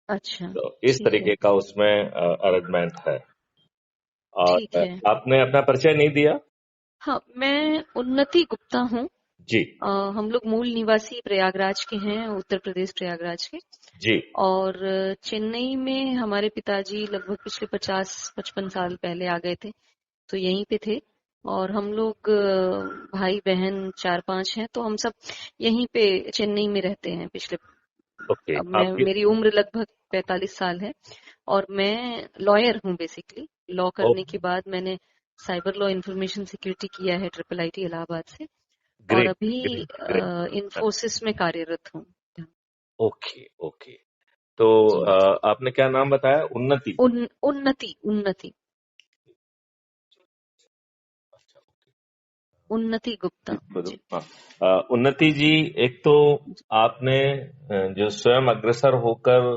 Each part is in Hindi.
अच्छा। तो इस ठीक है। तरीके का उसमें अरेंजमेंट है। और ठीक है। आपने अपना परिचय नहीं दिया। हाँ, मैं उन्नति गुप्ता हूँ। जी हम लोग मूल निवासी प्रयागराज के हैं, उत्तर प्रदेश प्रयागराज के। जी। और चेन्नई में हमारे पिताजी लगभग पिछले 50-55 साल पहले आ गए थे, तो यहीं पे थे। और हम लोग भाई बहन 4-5 हैं, तो हम सब यहीं पे चेन्नई में रहते हैं पिछले। ओके। अब मैं आपकी मेरी उम्र लगभग 45 साल है। और मैं लॉयर हूँ बेसिकली। लॉ ओ, करने के बाद मैंने साइबर लॉ इंफॉर्मेशन सिक्योरिटी किया है IIIT इलाहाबाद से। और ग्रेट अभी ग्रेट ग्रेट। इंफोसिस में कार्यरत हूँ। Okay okay. तो जी। आपने क्या नाम बताया, उन्नति। उन्नति उन्नति अच्छा ओके। उन्नति गुप्ता। जी। हाँ। उन्नति जी, एक तो आपने जो स्वयं अग्रसर होकर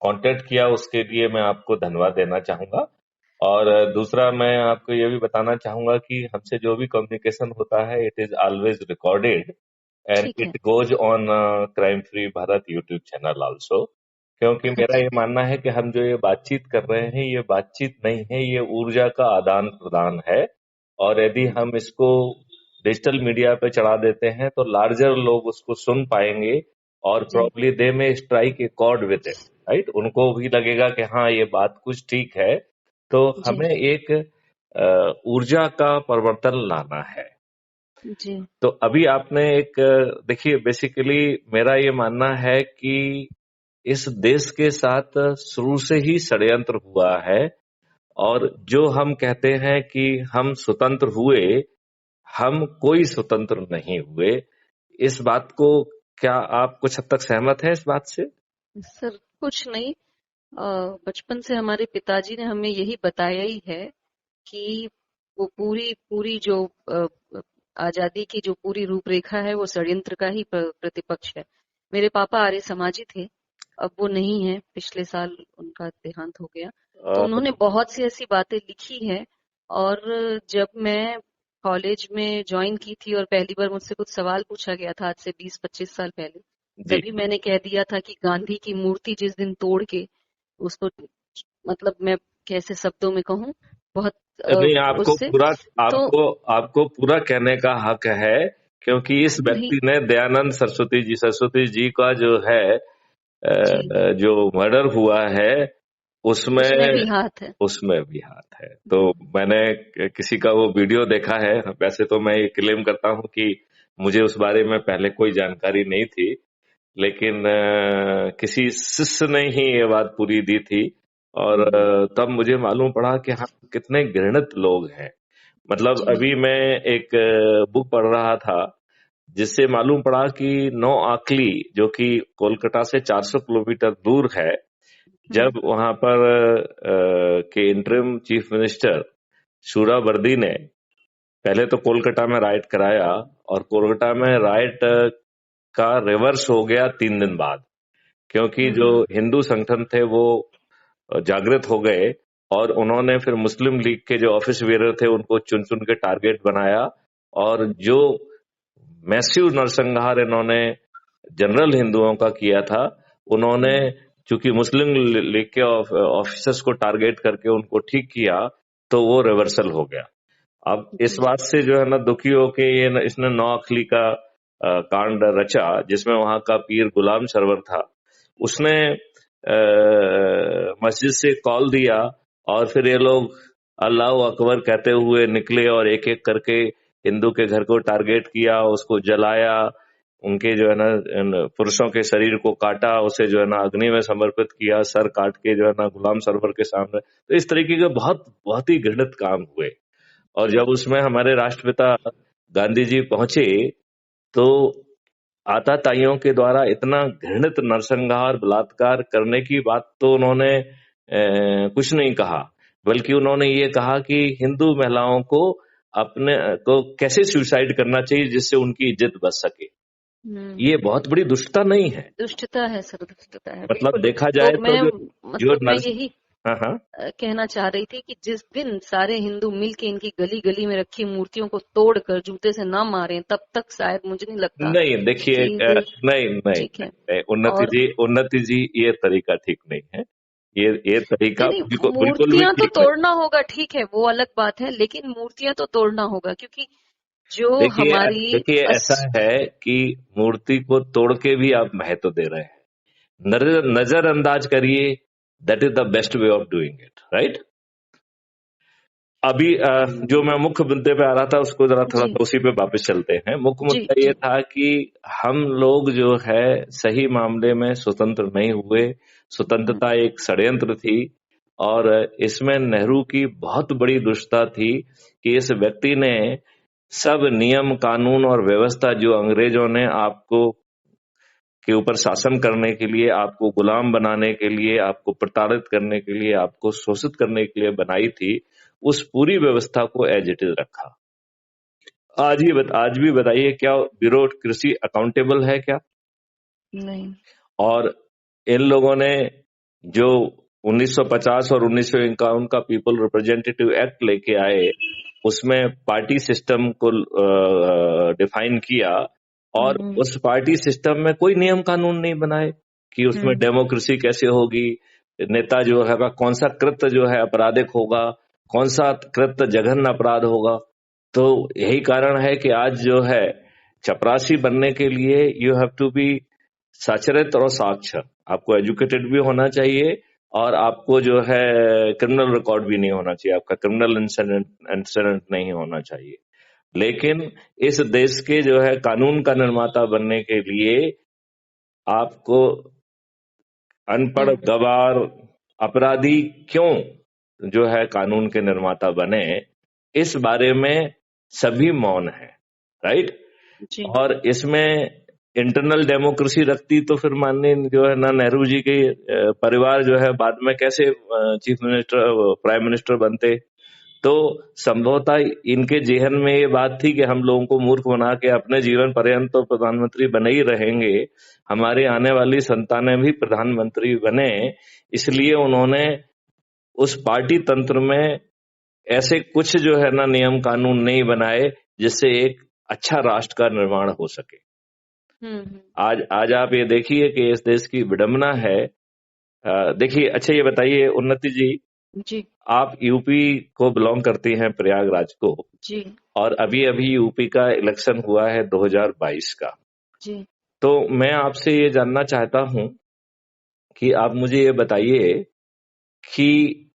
कांटेक्ट किया उसके लिए मैं आपको धन्यवाद देना चाहूंगा। और दूसरा मैं आपको ये भी बताना चाहूंगा कि हमसे जो भी कम्युनिकेशन होता है it is always recorded and ठीक है। It goes on crime free Bharat YouTube channel also. क्योंकि मेरा अच्छा। ये मानना है कि हम जो ये बातचीत कर रहे हैं ये बातचीत नहीं है, ये ऊर्जा का आदान प्रदान है। और यदि हम इसको डिजिटल मीडिया पे चढ़ा देते हैं तो लार्जर लोग उसको सुन पाएंगे और जी। प्रॉब्ली दे में strike a cord with it, right. उनको भी लगेगा कि हाँ ये बात कुछ ठीक है। तो जी। हमें एक ऊर्जा का परिवर्तन लाना है। जी। तो अभी आपने एक देखिए, बेसिकली मेरा ये मानना है कि इस देश के साथ शुरू से ही षड्यंत्र हुआ है। और जो हम कहते हैं कि हम स्वतंत्र हुए, हम कोई स्वतंत्र नहीं हुए। इस बात को, क्या आप कुछ हद तक सहमत हैं इस बात से? सर कुछ नहीं। बचपन से हमारे पिताजी ने हमें यही बताया ही है कि वो पूरी पूरी जो आजादी की जो पूरी रूपरेखा है वो षड्यंत्र का ही प्रतिपक्ष है। मेरे पापा आर्य समाजी थे। अब वो नहीं है, पिछले साल उनका देहांत हो गया। तो अ, उन्होंने बहुत सी ऐसी बातें लिखी है। और जब मैं कॉलेज में ज्वाइन की थी और पहली बार मुझसे कुछ सवाल पूछा गया था आज से 20-25 साल पहले, जी। तभी मैंने कह दिया था कि गांधी की मूर्ति जिस दिन तोड़ के उसको, मतलब मैं कैसे शब्दों में कहूँ, बहुत नहीं, आपको उससे पूरा, तो आपको आपको पूरा कहने का हक है। क्योंकि इस वही। व्यक्ति ने दयानंद सरस्वती जी का जो है जी। जो मर्डर हुआ है उसमें उसमें भी हाथ है। उसमें भी हाथ है। तो मैंने किसी का वो वीडियो देखा है। वैसे तो मैं ये क्लेम करता हूं कि मुझे उस बारे में पहले कोई जानकारी नहीं थी, लेकिन किसी शिष्य ने ही ये बात पूरी दी थी। और तब मुझे मालूम पड़ा कि हाँ कितने घृणित लोग हैं। मतलब जी। अभी मैं एक बुक पढ़ रहा था जिससे मालूम पड़ा कि नौ आकली, जो कि कोलकाता से 400 किलोमीटर दूर है, हम्म। जब वहां पर के इंटरिम चीफ मिनिस्टर सूरावर्दी ने पहले तो कोलकाता में राइट कराया, और कोलकाता में राइट का रिवर्स हो गया 3 दिन बाद। क्योंकि जो हम्म। हिंदू संगठन थे वो जागृत हो गए और उन्होंने फिर मुस्लिम लीग के जो ऑफिस बेरर थे उनको चुन चुन के टारगेट बनाया। और जो मैसिव नरसंहार इन्होंने जनरल हिंदुओं का किया था, उन्होंने चूंकि मुस्लिम लीग के ऑफिसर्स को टारगेट करके उनको ठीक किया, तो वो रिवर्सल हो गया। अब इस जी। बात से जो है ना दुखी होके इसने नौअखली का कांड रचा, जिसमें वहां का पीर गुलाम सरवर था। उसने मस्जिद से कॉल दिया और फिर ये लोग अल्लाह अकबर कहते हुए निकले और एक एक करके हिंदू के घर को टारगेट किया, उसको जलाया, उनके जो है ना पुरुषों के शरीर को काटा, उसे जो है ना अग्नि में समर्पित किया, सर काट के जो है ना गुलाम सरवर के सामने। तो इस तरीके के बहुत बहुत ही घृणित काम हुए। और जी। जब उसमें हमारे राष्ट्रपिता गांधी जी पहुंचे तो आताताइयों के द्वारा इतना घृणित नरसंहार बलात्कार करने की बात तो उन्होंने कुछ नहीं कहा, बल्कि उन्होंने ये कहा कि हिंदू महिलाओं को अपने को कैसे सुसाइड करना चाहिए जिससे उनकी इज्जत बच सके। ये बहुत बड़ी दुष्टता नहीं है? दुष्टता है सर, दुष्टता है मतलब बिल्कुल। देखा तो जाए तो मैं, जो मतलब मैं नर्स यही, हाँ हाँ। कहना चाह रही थी कि जिस दिन सारे हिंदू मिलके इनकी गली गली में रखी मूर्तियों को तोड़कर जूते से ना मारें, तब तक शायद मुझे नहीं लगता नहीं देखिए, कि नहीं नहीं ठीक है। नहीं, उन्नति और जी, उन्नति जी, ये तरीका ठीक नहीं है। ये नहीं तरीका नहीं, बिल्कुल बिल्कुल भी मूर्तियां तो ठीक नहीं। तोड़ना होगा, ठीक है, वो अलग बात है, लेकिन मूर्तियां तो तोड़ना होगा, क्योंकि जो देखिए हमारी देखिए, अस, ऐसा है कि मूर्ति को तोड़ के भी आप महत्व दे रहे हैं। नजरअंदाज करिए, that is the best way of doing it, right. अभी जो मैं मुख्य मुद्दे पे आ रहा था, उसको जरा थोड़ा जी सा उसी पे वापस चलते हैं। मुख्य जी मुद्दा ये जी। था कि हम लोग जो है सही मामले में स्वतंत्र नहीं हुए। स्वतंत्रता एक षड्यंत्र थी, और इसमें नेहरू की बहुत बड़ी दुष्टता थी कि इस व्यक्ति ने सब नियम कानून और व्यवस्था जो अंग्रेजों ने आपको के ऊपर शासन करने के लिए, आपको गुलाम बनाने के लिए, आपको प्रताड़ित करने के लिए, आपको शोषित करने के लिए बनाई थी, उस पूरी व्यवस्था को एज इट इज रखा। आज भी बताइए, क्या ब्यूरोक्रेसी अकाउंटेबल है क्या? नहीं। और इन लोगों ने जो 1950 और 1951 का पीपल रिप्रेजेंटेटिव एक्ट लेके आए, उसमें पार्टी सिस्टम को डिफाइन किया, और उस पार्टी सिस्टम में कोई नियम कानून नहीं बनाए कि उसमें डेमोक्रेसी कैसे होगी, नेता जो है कौन सा कृत्य जो है आपराधिक होगा, कौन सा कृत्य जघन्य अपराध होगा। तो यही कारण है कि आज जो है चपरासी बनने के लिए यू हैव टू बी साक्षरत और साक्षर, आपको एजुकेटेड भी होना चाहिए, और आपको जो है क्रिमिनल रिकॉर्ड भी नहीं होना चाहिए, आपका क्रिमिनल इंसिडेंट नहीं होना चाहिए। लेकिन इस देश के जो है कानून का निर्माता बनने के लिए आपको अनपढ़, गवार, अपराधी क्यों जो है कानून के निर्माता बने, इस बारे में सभी मौन है, राइट। जी और इसमें इंटरनल डेमोक्रेसी रखती तो फिर माननीय जो है ना नेहरू जी के परिवार जो है बाद में कैसे चीफ मिनिस्टर, प्राइम मिनिस्टर बनते। तो संभवतः इनके जेहन में ये बात थी कि हम लोगों को मूर्ख बना के अपने जीवन पर्यंत तो प्रधानमंत्री बने ही रहेंगे, हमारी आने वाली संतानें भी प्रधानमंत्री बने, इसलिए उन्होंने उस पार्टी तंत्र में ऐसे कुछ जो है ना नियम कानून नहीं बनाए जिससे एक अच्छा राष्ट्र का निर्माण हो सके। आज आप ये देखिए कि इस देश की विडंबना है। देखिए, अच्छा ये बताइए उन्नति जी, जी आप यूपी को बिलोंग करती हैं, प्रयागराज को, जी और अभी अभी यूपी का इलेक्शन हुआ है 2022 का। जी। तो मैं आपसे ये जानना चाहता हूं कि आप मुझे ये बताइए कि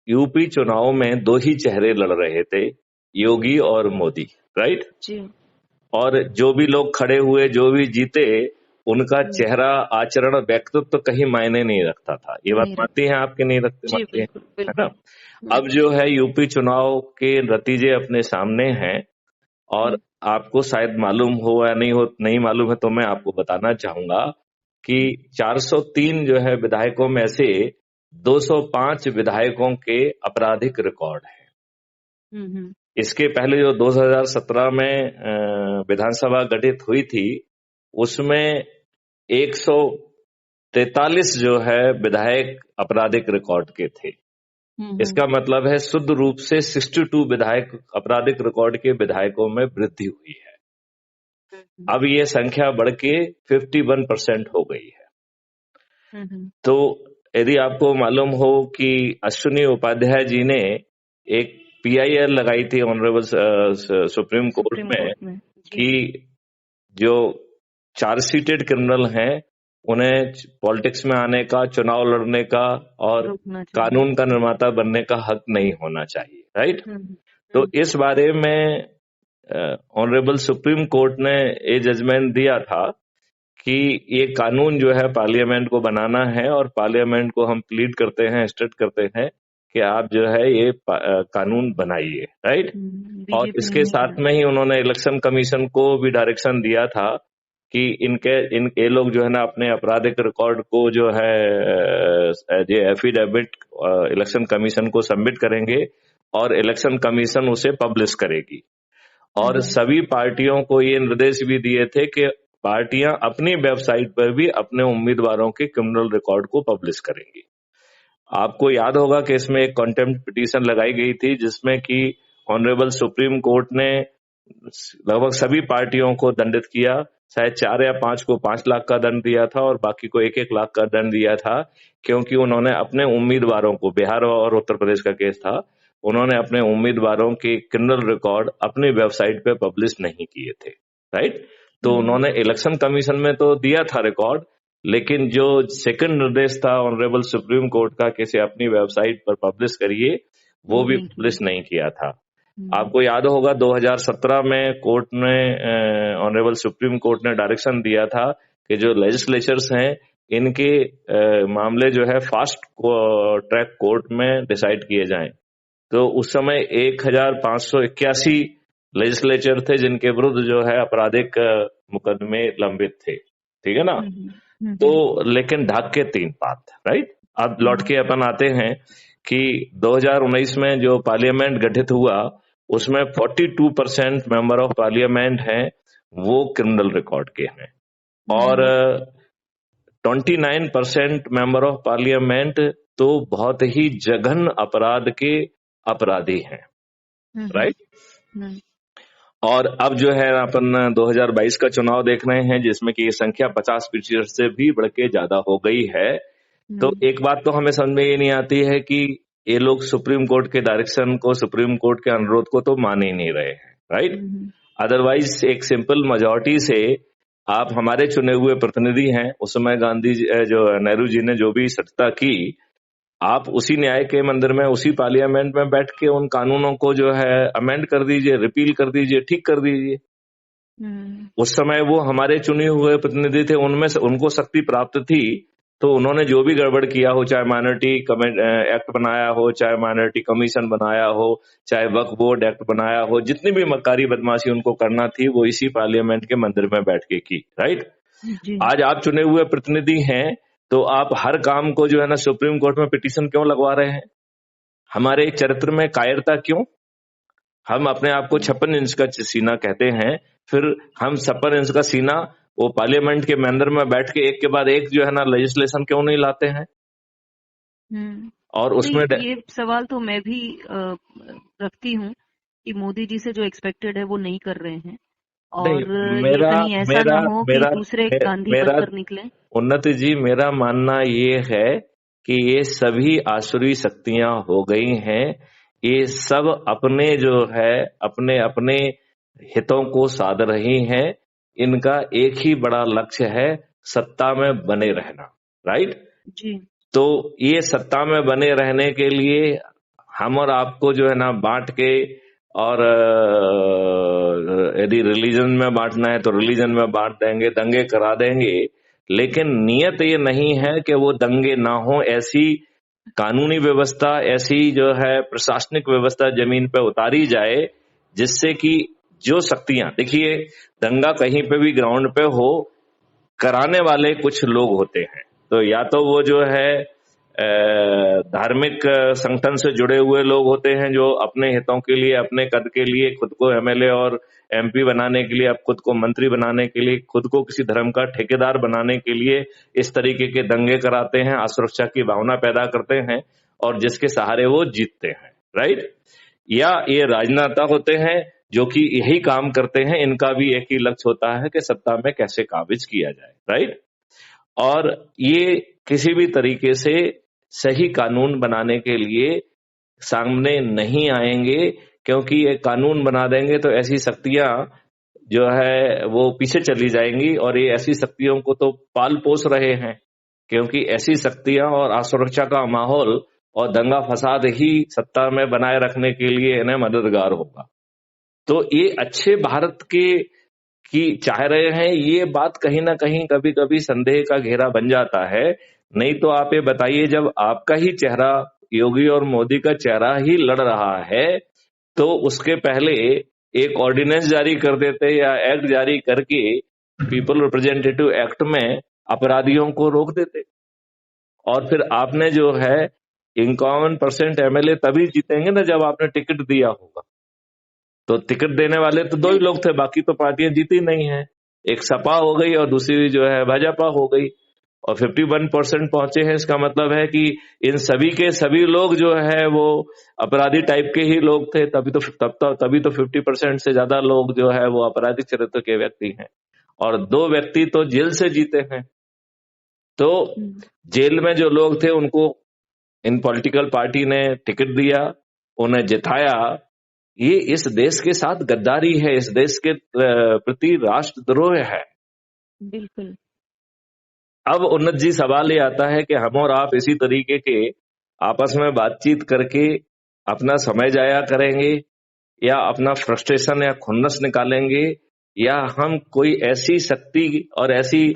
यूपी चुनाव में दो ही चेहरे लड़ रहे थे, योगी और मोदी, राइट। जी और जो भी लोग खड़े हुए, जो भी जीते, उनका चेहरा, आचरण, व्यक्तित्व तो कहीं मायने नहीं रखता था। ये बात नहीं मानती हैं आपके? नहीं रखते? जी मानती हैं, बिल्कुल है ना। बिल्कुल। अब जो है यूपी चुनाव के नतीजे अपने सामने हैं, और आपको शायद मालूम हो या नहीं मालूम है, तो मैं आपको बताना चाहूंगा कि 403 जो है विधायकों में से 205 विधायकों के आपराधिक रिकॉर्ड है। इसके पहले जो 2017 में विधानसभा गठित हुई थी, उसमें 143 जो है विधायक आपराधिक रिकॉर्ड के थे। इसका मतलब है शुद्ध रूप से 62 विधायक आपराधिक रिकॉर्ड के विधायकों में वृद्धि हुई है। अब ये संख्या बढ़ के 51% हो गई है। तो यदि आपको मालूम हो कि अश्विनी उपाध्याय जी ने एक PIL लगाई थी ऑनरेबल सुप्रीम कोर्ट में कि जो चार्जशीटेड क्रिमिनल हैं उन्हें पॉलिटिक्स में आने का, चुनाव लड़ने का और कानून का निर्माता बनने का हक नहीं होना चाहिए, राइट। तो इस बारे में ऑनरेबल सुप्रीम कोर्ट ने ये जजमेंट दिया था कि ये कानून जो है पार्लियामेंट को बनाना है, और पार्लियामेंट को हम प्लीड करते हैं, स्टेट करते हैं कि आप जो है ये कानून बनाइए, राइट। और इसके साथ में ही उन्होंने इलेक्शन कमीशन को भी डायरेक्शन दिया था कि ये लोग जो है ना अपने आपराधिक रिकॉर्ड को जो है एफिडेविट इलेक्शन कमीशन को सबमिट करेंगे, और इलेक्शन कमीशन उसे पब्लिश करेगी। और सभी पार्टियों को ये निर्देश भी दिए थे कि पार्टियां अपनी वेबसाइट पर भी अपने उम्मीदवारों के क्रिमिनल रिकॉर्ड को पब्लिश करेंगी। आपको याद होगा कि इसमें एक कॉन्टेम्प्ट पिटीशन लगाई गई थी जिसमें कि ऑनरेबल सुप्रीम कोर्ट ने लगभग सभी पार्टियों को दंडित किया। शायद 4 या 5 को 5 लाख का दंड दिया था और बाकी को 1-1 लाख का दंड दिया था, क्योंकि उन्होंने अपने उम्मीदवारों को, बिहार और उत्तर प्रदेश का केस था, उन्होंने अपने उम्मीदवारों के क्रिमिनल रिकॉर्ड अपनी वेबसाइट पे पब्लिश नहीं किए थे। राइट। तो उन्होंने इलेक्शन कमीशन में तो दिया था रिकॉर्ड, लेकिन जो सेकंड निर्देश था ऑनरेबल सुप्रीम कोर्ट का कि इसे अपनी वेबसाइट पर पब्लिश करिए, वो भी पब्लिश नहीं किया था। आपको याद होगा 2017 में कोर्ट ने, ऑनरेबल सुप्रीम कोर्ट ने डायरेक्शन दिया था कि जो लेजिस्लेचर्स हैं इनके मामले जो है फास्ट ट्रैक कोर्ट में डिसाइड किए जाएं। तो उस समय 1581 लेजिस्लेचर थे जिनके विरुद्ध जो है आपराधिक मुकदमे लंबित थे। ठीक है ना। तो लेकिन ढाक के 3 पात। राइट। अब लौट के अपन आते हैं कि 2019 में जो पार्लियामेंट गठित हुआ उसमें 42% मेंबर ऑफ पार्लियामेंट हैं वो क्रिमिनल रिकॉर्ड के हैं और 29% मेंबर ऑफ पार्लियामेंट तो बहुत ही जघन्य अपराध के अपराधी हैं। राइट। और अब जो है अपन 2022 का चुनाव देख रहे हैं जिसमें कि ये संख्या 50% से भी बढ़ के ज्यादा हो गई है। तो एक बात तो हमें समझ में ये नहीं आती है कि ये लोग सुप्रीम कोर्ट के डायरेक्शन को, सुप्रीम कोर्ट के अनुरोध को तो मान ही नहीं रहे हैं। राइट। अदरवाइज एक सिंपल मेजॉरिटी से आप हमारे चुने हुए प्रतिनिधि हैं, उस समय गांधी जो नेहरू जी ने जो भी सत्ता की, आप उसी न्याय के मंदिर में, उसी पार्लियामेंट में बैठ के उन कानूनों को जो है अमेंड कर दीजिए, रिपील कर दीजिए, ठीक कर दीजिए। उस समय वो हमारे चुने हुए प्रतिनिधि थे, उनमें से उनको शक्ति प्राप्त थी, तो उन्होंने जो भी गड़बड़ किया हो, चाहे माइनॉरिटी एक्ट बनाया हो, चाहे माइनॉरिटी कमीशन बनाया हो, चाहे वक्फ बोर्ड एक्ट बनाया हो, जितनी भी मक्कारी बदमाशी उनको करना थी वो इसी पार्लियामेंट के मंदिर में बैठ के की। राइट। आज आप चुने हुए प्रतिनिधि हैं तो आप हर काम को जो है ना सुप्रीम कोर्ट में पिटीशन क्यों लगवा रहे हैं? हमारे चरित्र में कायरता क्यों? हम अपने आप को 56 इंच का सीना कहते हैं, फिर हम 56 इंच का सीना वो पार्लियामेंट के मंदिर में बैठ के एक के बाद एक जो है ना लेजिस्लेशन क्यों नहीं लाते हैं? और उसमें ये सवाल तो मैं भी रखती हूँ कि मोदी जी से जो एक्सपेक्टेड है वो नहीं कर रहे हैं और मेरा कहीं ऐसा मेरा ना हो मेरा कि दूसरे गांधी बनकर निकले। उन्नति जी, मेरा मानना ये है कि ये सभी आसुरी शक्तियां हो गई हैं। ये सब अपने जो है अपने अपने हितों को साध रही हैं। इनका एक ही बड़ा लक्ष्य है, सत्ता में बने रहना। राइट जी। तो ये सत्ता में बने रहने के लिए हम और आपको जो है ना बांट के, और यदि रिलीजन में बांटना है तो रिलीजन में बांट देंगे, दंगे करा देंगे, लेकिन नियत ये नहीं है कि वो दंगे ना हो। ऐसी कानूनी व्यवस्था, ऐसी जो है प्रशासनिक व्यवस्था जमीन पे उतारी जाए जिससे कि जो शक्तियां, देखिए दंगा कहीं पे भी ग्राउंड पे हो, कराने वाले कुछ लोग होते हैं। तो या तो वो जो है धार्मिक संगठन से जुड़े हुए लोग होते हैं जो अपने हितों के लिए, अपने कद के लिए, खुद को एमएलए और एमपी बनाने के लिए, अब खुद को मंत्री बनाने के लिए, खुद को किसी धर्म का ठेकेदार बनाने के लिए इस तरीके के दंगे कराते हैं, असुरक्षा की भावना पैदा करते हैं और जिसके सहारे वो जीतते हैं। राइट। या ये राजनेता होते हैं जो कि यही काम करते हैं, इनका भी एक ही लक्ष्य होता है कि सत्ता में कैसे काबिज किया जाए। राइट। और ये किसी भी तरीके से सही कानून बनाने के लिए सामने नहीं आएंगे, क्योंकि ये कानून बना देंगे तो ऐसी शक्तियां जो है वो पीछे चली जाएंगी, और ये ऐसी शक्तियों को तो पाल पोस रहे हैं, क्योंकि ऐसी शक्तियां और असुरक्षा का माहौल और दंगा फसाद ही सत्ता में बनाए रखने के लिए इन्हें मददगार होगा। तो ये अच्छे भारत की चाह रहे हैं, ये बात कहीं ना कहीं कभी कभी संदेह का घेरा बन जाता है। नहीं तो आप ये बताइए, जब आपका ही चेहरा, योगी और मोदी का चेहरा ही लड़ रहा है, तो उसके पहले एक ऑर्डिनेंस जारी कर देते या एक्ट जारी करके पीपल रिप्रेजेंटेटिव एक्ट में अपराधियों को रोक देते। और फिर आपने जो है 51% एमएलए तभी जीतेंगे ना जब आपने टिकट दिया होगा। तो टिकट देने वाले तो 2 ही लोग थे, बाकी तो पार्टियां जीती नहीं है। एक सपा हो गई और दूसरी जो है भाजपा हो गई। और 51% पहुंचे हैं, इसका मतलब है कि इन सभी के सभी लोग जो है वो अपराधी टाइप के ही लोग थे, तभी तो 50% से ज्यादा लोग जो है वो अपराधी चरित्र के व्यक्ति हैं, और 2 व्यक्ति तो जेल से जीते हैं। तो जेल में जो लोग थे उनको इन पॉलिटिकल पार्टी ने टिकट दिया, उन्हें जिताया। ये इस देश के साथ गद्दारी है, इस देश के प्रति राष्ट्रद्रोह है। बिल्कुल। अब उन्नत जी सवाल ये आता है कि हम और आप इसी तरीके के आपस में बातचीत करके अपना समय जाया करेंगे, या अपना फ्रस्ट्रेशन या खुन्नस निकालेंगे, या हम कोई ऐसी शक्ति और ऐसी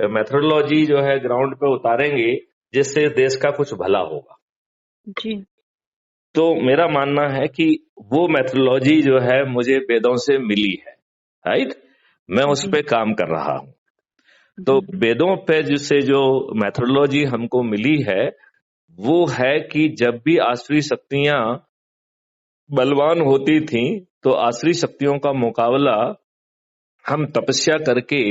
मेथोडोलॉजी जो है ग्राउंड पे उतारेंगे जिससे देश का कुछ भला होगा। जी। तो मेरा मानना है कि वो मेथोडोलॉजी जो है मुझे वेदों से मिली है, राइट। मैं उस पे काम कर रहा हूं। तो वेदों पे जिससे जो मेथोडोलॉजी हमको मिली है वो है कि जब भी आसुरी शक्तियां बलवान होती थीं तो आसुरी शक्तियों का मुकाबला हम तपस्या करके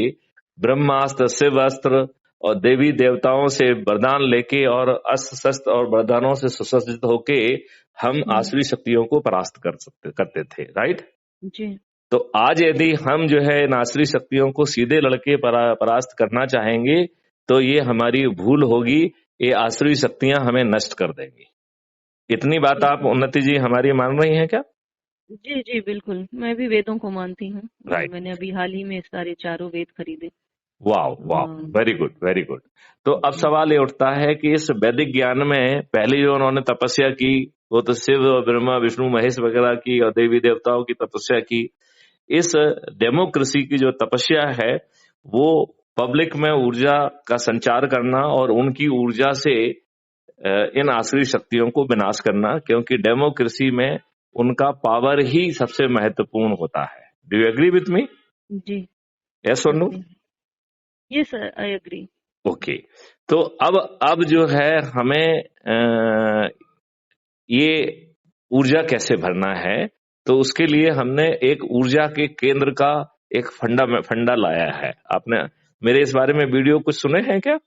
ब्रह्मास्त्र, शिवास्त्र और देवी देवताओं से वरदान लेके और अस्त्र शस्त्र और वरदानों से सुसज्जित होके हम आसुरी शक्तियों को परास्त करते थे, राइट जी। तो आज यदि हम जो है इन आसुरी शक्तियों को सीधे लड़के परास्त करना चाहेंगे तो ये हमारी भूल होगी, ये आसुरी शक्तियां हमें नष्ट कर देंगी। इतनी बात आप उन्नति जी हमारी मान रही हैं क्या? जी जी बिल्कुल, मैं भी वेदों को मानती हूँ। राइट। मैंने अभी हाल ही में सारे 4 वेद खरीदे। वाह वाह, वेरी गुड वेरी गुड। तो अब सवाल ये उठता है कि इस वैदिक ज्ञान में पहले जो उन्होंने तपस्या की वो तो शिव और ब्रह्मा विष्णु महेश वगैरह की और देवी देवताओं की तपस्या की। इस डेमोक्रेसी की जो तपस्या है वो पब्लिक में ऊर्जा का संचार करना और उनकी ऊर्जा से इन आसुरी शक्तियों को विनाश करना, क्योंकि डेमोक्रेसी में उनका पावर ही सबसे महत्वपूर्ण होता है। Do you agree with me? जी। यस और no? Yes I agree. Okay. तो अब जो है हमें ये ऊर्जा कैसे भरना है, तो उसके लिए हमने एक ऊर्जा के केंद्र का एक फंडा लाया है। आपने मेरे इस बारे में वीडियो कुछ सुने हैं क्या?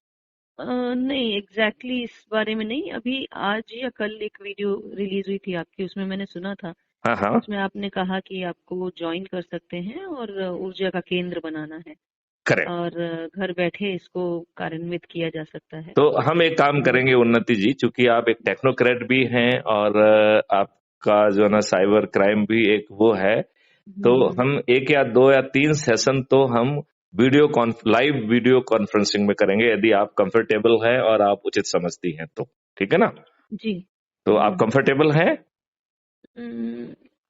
नहीं एग्जैक्टली इस बारे में नहीं। अभी आज या कल एक वीडियो रिलीज हुई थी आपकी, उसमें मैंने सुना था। हाँ। उसमें आपने कहा कि आपको ज्वाइन कर सकते हैं और ऊर्जा का केंद्र बनाना है। करेक्ट। और घर बैठे इसको कार्यान्वित किया जा सकता है। तो हम एक काम करेंगे उन्नति जी, चूंकि आप एक टेक्नोक्रेट भी हैं और आपका जो ना साइबर क्राइम भी एक वो है, तो हम 1 या 2 या 3 सेशन तो हम लाइव वीडियो कॉन्फ्रेंसिंग में करेंगे, यदि आप कंफर्टेबल है और आप उचित समझती हैं तो। ठीक है ना? जी। तो आप कंफर्टेबल हैं?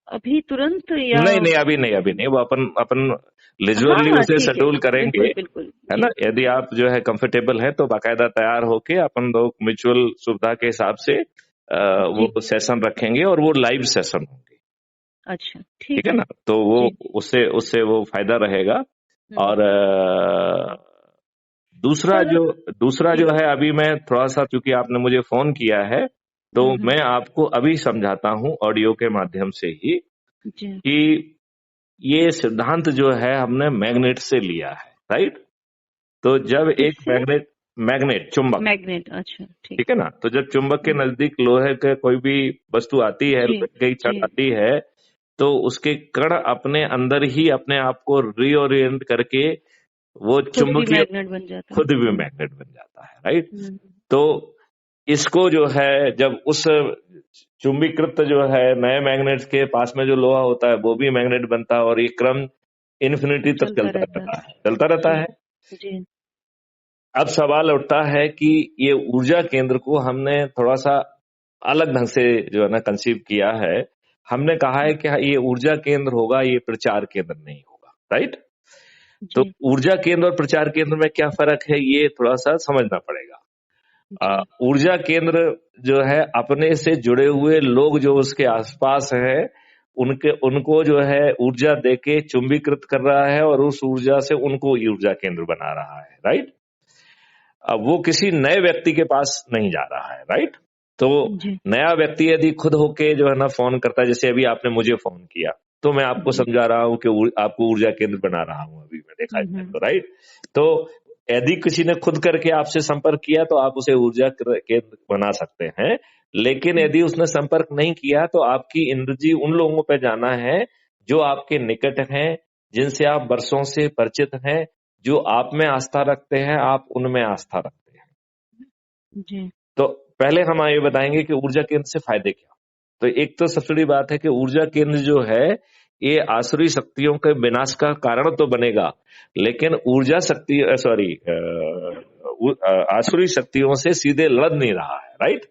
अभी तुरंत या नहीं अभी नहीं, वो अपन लिजुअली उसे शेड्यूल करेंगे। बिल्कुल, है ना? यदि आप जो है कंफर्टेबल है तो बाकायदा तैयार होके अपन लोग म्यूचुअल सुविधा के हिसाब से वो सेशन रखेंगे और वो लाइव सेशन होंगे। अच्छा ठीक है ना? तो वो उससे वो फायदा रहेगा। और दूसरा जो है, अभी मैं थोड़ा सा, चूंकि आपने मुझे फोन किया है तो मैं आपको अभी समझाता हूं ऑडियो के माध्यम से ही कि ये सिद्धांत जो है हमने मैग्नेट से लिया है, राइट। तो जब एक मैग्नेट चुंबक, अच्छा ठीक है ना, तो जब चुंबक के नजदीक लोहे के कोई भी वस्तु आती है, कई क्षण आती है, तो उसके कण अपने अंदर ही अपने आप को रीओरिएंट करके वो चुंबकीय खुद भी मैग्नेट बन जाता है, राइट। तो इसको जो है जब उस चुंबकीकृत जो है नए मैग्नेट्स के पास में जो लोहा होता है वो भी मैग्नेट बनता है और ये क्रम इन्फिनिटी तक चलता रहता है। जी। अब सवाल उठता है कि ये ऊर्जा केंद्र को हमने थोड़ा सा अलग ढंग से जो है ना कंसीव किया है। हमने कहा है कि ये ऊर्जा केंद्र होगा, ये प्रचार केंद्र नहीं होगा, राइट। तो ऊर्जा केंद्र और प्रचार केंद्र में क्या फर्क है ये थोड़ा सा समझना पड़ेगा। ऊर्जा केंद्र जो है अपने से जुड़े हुए लोग जो उसके आसपास है उनको जो है ऊर्जा देके चुंबकीकृत कर रहा है और उस ऊर्जा से उनको ऊर्जा केंद्र बना रहा है, राइट। अब वो किसी नए व्यक्ति के पास नहीं जा रहा है, राइट। तो नया व्यक्ति यदि खुद होके जो है ना फोन करता है, जैसे अभी आपने मुझे फोन किया तो मैं आपको समझा रहा हूं कि आपको ऊर्जा केंद्र बना रहा हूं, अभी मैं देखा जाए तो, राइट। तो यदि किसी ने खुद करके आपसे संपर्क किया तो आप उसे ऊर्जा केंद्र बना सकते हैं, लेकिन यदि उसने संपर्क नहीं किया तो आपकी एनर्जी उन लोगों पे जाना है जो आपके निकट हैं, जिनसे आप वर्षों से परिचित हैं, जो आप में आस्था रखते हैं, आप उनमें आस्था रखते हैं। जी। तो पहले हम ये बताएंगे कि ऊर्जा केंद्र से फायदे क्या। तो एक तो सबसे बड़ी बात है कि ऊर्जा केंद्र जो है ये आसुरी शक्तियों के विनाश का कारण तो बनेगा, लेकिन ऊर्जा शक्ति आसुरी शक्तियों से सीधे लड़ नहीं रहा है, राइट।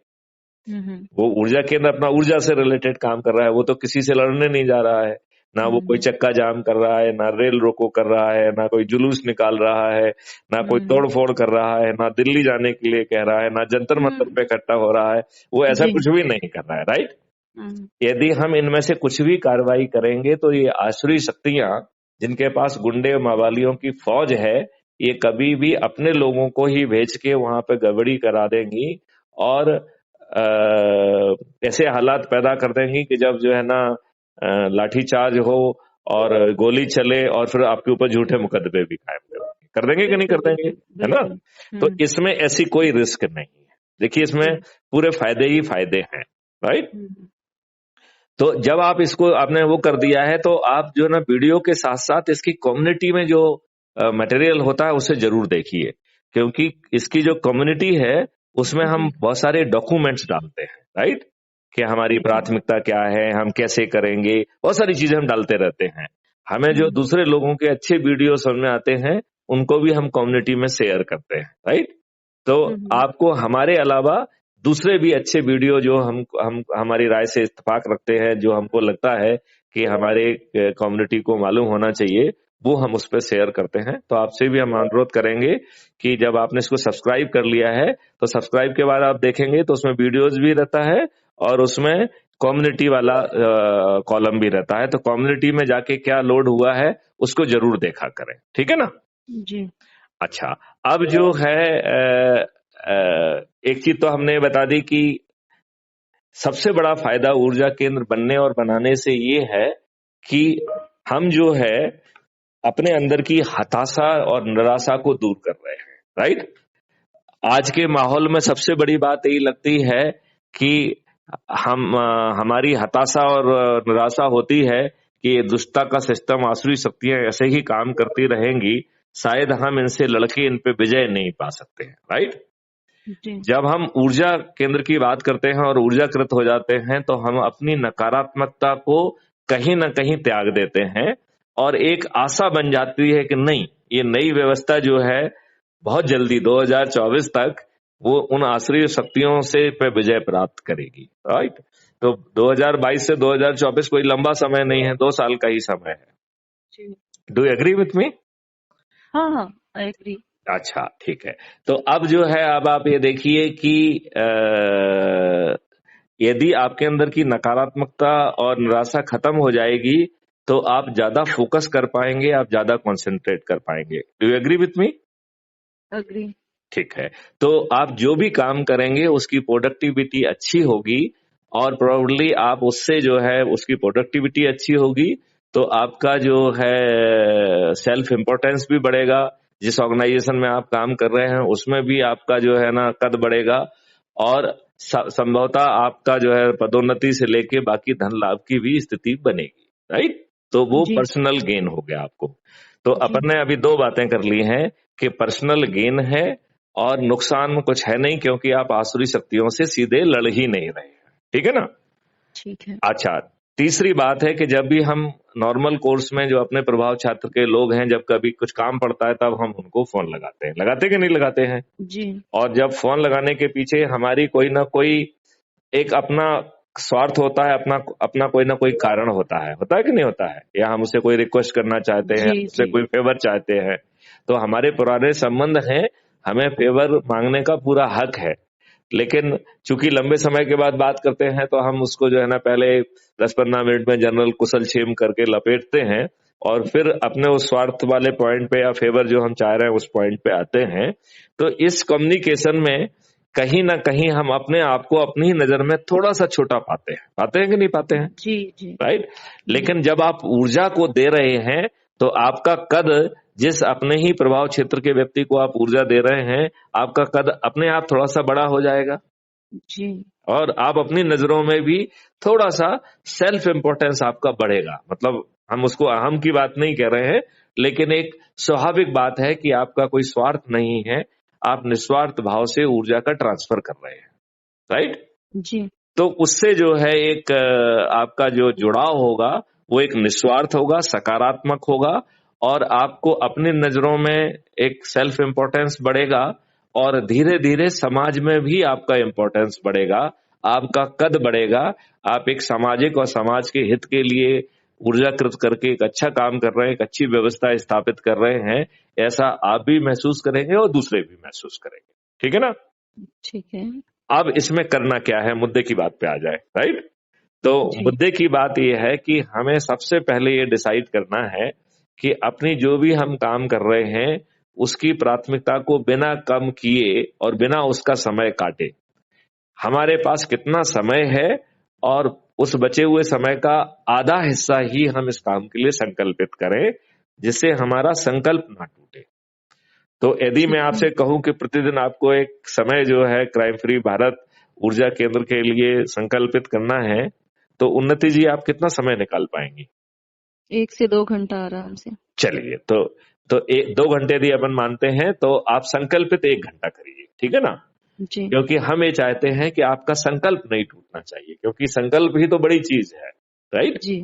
वो ऊर्जा केंद्र अपना ऊर्जा से रिलेटेड काम कर रहा है, वो तो किसी से लड़ने नहीं जा रहा है, ना वो कोई चक्का जाम कर रहा है, ना रेल रोको कर रहा है, ना कोई जुलूस निकाल रहा है, ना कोई तोड़ फोड़ कर रहा है, ना दिल्ली जाने के लिए कह रहा है, ना जंतर मंतर पे इकट्ठा हो रहा है, वो ऐसा कुछ भी नहीं कर रहा है, राइट। यदि हम इनमें से कुछ भी कार्रवाई करेंगे तो ये आसुरी शक्तियां जिनके पास गुंडे मवालियों की फौज है, ये कभी भी अपने लोगों को ही भेज के वहां पे गड़बड़ी करा देंगी और ऐसे हालात पैदा कर देंगी कि जब जो है ना लाठीचार्ज हो और गोली चले और फिर आपके ऊपर झूठे मुकदमे भी कायम कर देंगे कि नहीं कर देंगे, है ना। तो इसमें ऐसी कोई रिस्क नहीं है। देखिए इसमें पूरे फायदे ही फायदे हैं, राइट। तो जब आप इसको आपने वो कर दिया है तो आप जो है ना वीडियो के साथ साथ इसकी कम्युनिटी में जो मटेरियल होता है उसे जरूर देखिए, क्योंकि इसकी जो कम्युनिटी है उसमें हम बहुत सारे डॉक्यूमेंट्स डालते हैं, राइट, कि हमारी प्राथमिकता क्या है, हम कैसे करेंगे, बहुत सारी चीजें हम डालते रहते हैं। हमें जो दूसरे लोगों के अच्छे वीडियो समझ में आते हैं उनको भी हम कम्युनिटी में शेयर करते हैं, राइट। तो आपको हमारे अलावा दूसरे भी अच्छे वीडियो जो हम हमारी राय से इत्तेफाक रखते हैं, जो हमको लगता है कि हमारे कम्युनिटी को मालूम होना चाहिए, वो हम उस पर शेयर करते हैं। तो आपसे भी हम अनुरोध करेंगे कि जब आपने इसको सब्सक्राइब कर लिया है तो सब्सक्राइब के बाद आप देखेंगे तो उसमें वीडियोज भी रहता है और उसमें कम्युनिटी वाला कॉलम भी रहता है। तो कम्युनिटी में जाके क्या लोड हुआ है उसको जरूर देखा करें, ठीक है ना जी। अच्छा, अब जो है एक चीज तो हमने बता दी कि सबसे बड़ा फायदा ऊर्जा केंद्र बनने और बनाने से ये है कि हम जो है अपने अंदर की हताशा और निराशा को दूर कर रहे हैं, राइट। आज के माहौल में सबसे बड़ी बात यही लगती है कि हमारी हताशा और निराशा होती है कि दुष्टता का सिस्टम, आसुरी शक्तियां ऐसे ही काम करती रहेंगी, शायद हम इनसे लड़के इन पे विजय नहीं पा सकते हैं, राइट। जब हम ऊर्जा केंद्र की बात करते हैं और ऊर्जाकृत हो जाते हैं तो हम अपनी नकारात्मकता को कहीं ना कहीं त्याग देते हैं और एक आशा बन जाती है कि नहीं, ये नई व्यवस्था जो है बहुत जल्दी 2024 तक वो उन आसुरी शक्तियों से पे विजय प्राप्त करेगी, राइट। तो 2022 से 2024 कोई लंबा समय नहीं है, 2 साल का ही समय है। Do you agree with me? हाँ, आई एग्री। अच्छा, ठीक है। तो अब जो है अब आप ये देखिए कि यदि आपके अंदर की नकारात्मकता और निराशा खत्म हो जाएगी तो आप ज्यादा फोकस कर पाएंगे, आप ज्यादा कंसंट्रेट कर पाएंगे। Do you agree with me? Agree. ठीक है। तो आप जो भी काम करेंगे उसकी प्रोडक्टिविटी अच्छी होगी और प्रोबेबली आप उससे जो है उसकी प्रोडक्टिविटी अच्छी होगी तो आपका जो है सेल्फ इम्पोर्टेंस भी बढ़ेगा, जिस ऑर्गेनाइजेशन में आप काम कर रहे हैं उसमें भी आपका जो है ना कद बढ़ेगा और संभवतः आपका जो है पदोन्नति से लेके बाकी धन लाभ की भी स्थिति बनेगी, राइट। तो वो पर्सनल गेन हो गया आपको। तो अपन ने अभी 2 बातें कर ली हैं कि पर्सनल गेन है और नुकसान कुछ है नहीं, क्योंकि आप आसुरी शक्तियों से सीधे लड़ ही नहीं रहे हैं, ठीक है ना। ठीक है। अच्छा, तीसरी बात है कि जब भी हम नॉर्मल कोर्स में जो अपने प्रभाव छात्र के लोग हैं, जब कभी कुछ काम पड़ता है तब हम उनको फोन लगाते हैं, लगाते कि नहीं लगाते हैं जी। और जब फोन लगाने के पीछे हमारी कोई ना कोई एक अपना स्वार्थ होता है, अपना कोई ना कोई कारण होता है कि नहीं होता है, या हम उसे कोई रिक्वेस्ट करना चाहते हैं, उससे कोई फेवर चाहते हैं। तो हमारे पुराने संबंध हैं, हमें फेवर मांगने का पूरा हक है, लेकिन चूंकि लंबे समय के बाद बात करते हैं तो हम उसको जो है ना पहले 10-15 मिनट में जनरल कुशल क्षेम करके लपेटते हैं और फिर अपने उस स्वार्थ वाले पॉइंट पे या फेवर जो हम चाह रहे हैं उस पॉइंट पे आते हैं। तो इस कम्युनिकेशन में कहीं ना कहीं हम अपने आप को अपनी ही नजर में थोड़ा सा छोटा पाते हैं कि नहीं पाते हैं जी, राइट। लेकिन जब आप ऊर्जा को दे रहे हैं तो आपका कद, जिस अपने ही प्रभाव क्षेत्र के व्यक्ति को आप ऊर्जा दे रहे हैं, आपका कद अपने आप थोड़ा सा बड़ा हो जाएगा जी और आप अपनी नजरों में भी थोड़ा सा सेल्फ इंपॉर्टेंस आपका बढ़ेगा। मतलब हम उसको अहम की बात नहीं कह रहे हैं, लेकिन एक स्वाभाविक बात है कि आपका कोई स्वार्थ नहीं है, आप निस्वार्थ भाव से ऊर्जा का ट्रांसफर कर रहे हैं, राइट। जी तो उससे जो है एक आपका जो जुड़ाव होगा वो एक निस्वार्थ होगा, सकारात्मक होगा और आपको अपनी नजरों में एक सेल्फ इंपॉर्टेंस बढ़ेगा और धीरे धीरे समाज में भी आपका इंपॉर्टेंस बढ़ेगा, आपका कद बढ़ेगा। आप एक सामाजिक और समाज के हित के लिए ऊर्जाकृत करके एक अच्छा काम कर रहे हैं, एक अच्छी व्यवस्था स्थापित कर रहे हैं, ऐसा आप भी महसूस करेंगे और दूसरे भी महसूस करेंगे। ठीक है ना। ठीक है। अब इसमें करना क्या है, मुद्दे की बात पे आ जाए, राइट। तो जी मुद्दे की बात यह है कि हमें सबसे पहले ये डिसाइड करना है कि अपनी जो भी हम काम कर रहे हैं उसकी प्राथमिकता को बिना कम किए और बिना उसका समय काटे हमारे पास कितना समय है और उस बचे हुए समय का आधा हिस्सा ही हम इस काम के लिए संकल्पित करें, जिससे हमारा संकल्प ना टूटे। तो यदि मैं ठीक है। आपसे कहूं कि प्रतिदिन आपको एक समय जो है क्राइम फ्री भारत ऊर्जा केंद्र के लिए संकल्पित करना है, तो उन्नति जी आप कितना समय निकाल पाएंगी? 1 से 2 घंटा आराम से। चलिए, तो 2 घंटे यदि अपन मानते हैं तो आप संकल्पित 1 घंटा करिए, ठीक है ना। जी क्योंकि हम ये चाहते हैं कि आपका संकल्प नहीं टूटना चाहिए, क्योंकि संकल्प ही तो बड़ी चीज है, राइट। जी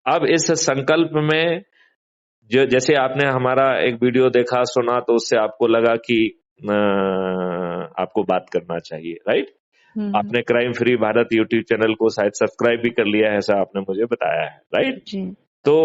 अब इस संकल्प में जो जैसे आपने हमारा एक वीडियो देखा सुना तो उससे आपको लगा कि आपको बात करना चाहिए, राइट। हम्म। आपने crime free Bharat YouTube channel को शायद सब्सक्राइब भी कर लिया है, ऐसा आपने मुझे बताया है, राइट। जी तो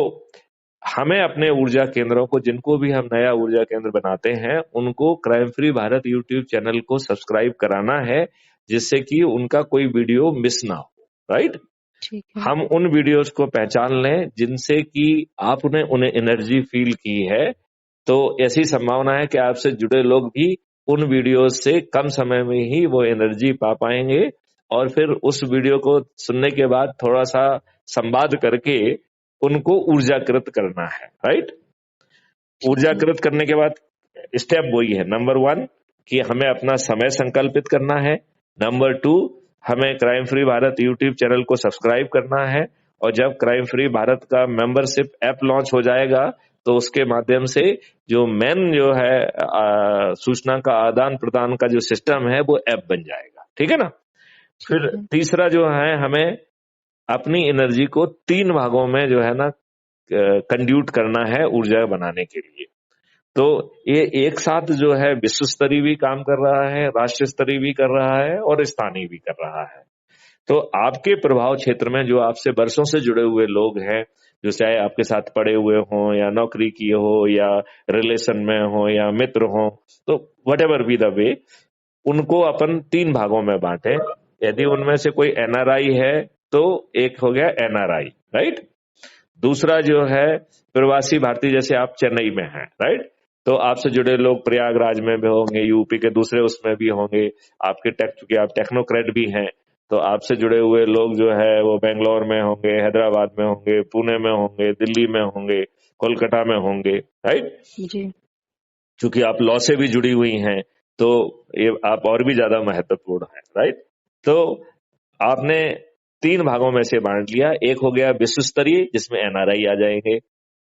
हमें अपने ऊर्जा केंद्रों को, जिनको भी हम नया ऊर्जा केंद्र बनाते हैं, उनको crime free Bharat YouTube channel को सब्सक्राइब कराना है, जिससे कि उनका कोई वीडियो मिस ना हो, राइट। ठीक है। हम उन वीडियोस को पहचान लें जिनसे कि आपने उन्हें एनर्जी फील की है, तो ऐसी संभावना है कि आपसे जुड़े लोग भी उन वीडियोस से कम समय में ही वो एनर्जी पा पाएंगे और फिर उस वीडियो को सुनने के बाद थोड़ा सा संवाद करके उनको ऊर्जाकृत करना है, राइट। ठीक है। ऊर्जाकृत करने के बाद स्टेप वही है, नंबर 1 कि हमें अपना समय संकल्पित करना है, नंबर 2 हमें crime free Bharat YouTube channel को सब्सक्राइब करना है और जब क्राइम फ्री भारत का मेंबरशिप ऐप लॉन्च हो जाएगा तो उसके माध्यम से जो मेन जो है सूचना का आदान प्रदान का जो सिस्टम है वो ऐप बन जाएगा, ठीक है ना। ठीक फिर है। तीसरा जो है, हमें अपनी एनर्जी को 3 भागों में जो है ना कंड्यूट करना है ऊर्जा बनाने के लिए। तो ये एक साथ जो है विश्व स्तरीय भी काम कर रहा है, राष्ट्र स्तरीय भी कर रहा है और स्थानीय भी कर रहा है। तो आपके प्रभाव क्षेत्र में जो आपसे बरसों से जुड़े हुए लोग हैं, जो चाहे आपके साथ पढ़े हुए हों या नौकरी किए हो या रिलेशन में हो या मित्र हो, तो what ever be the way, उनको अपन 3 भागों में बांटे। यदि उनमें से कोई एनआरआई है तो एक हो गया एनआरआई, राइट। दूसरा जो है प्रवासी भारतीय, जैसे आप चेन्नई में हैं, राइट। तो आपसे जुड़े लोग प्रयागराज में भी होंगे, यूपी के दूसरे उसमें भी होंगे, आपके चूंकि आप टेक्नोक्रेट भी हैं तो आपसे जुड़े हुए लोग जो है वो बेंगलोर में होंगे, हैदराबाद में होंगे, पुणे में होंगे, दिल्ली में होंगे, कोलकाता में होंगे, राइट। जी चूंकि आप लॉ से भी जुड़ी हुई हैं तो ये आप और भी ज्यादा महत्वपूर्ण है, राइट। तो आपने 3 भागों में से बांट लिया। एक हो गया विश्व स्तरीय जिसमें एनआरआई आ जाएंगे,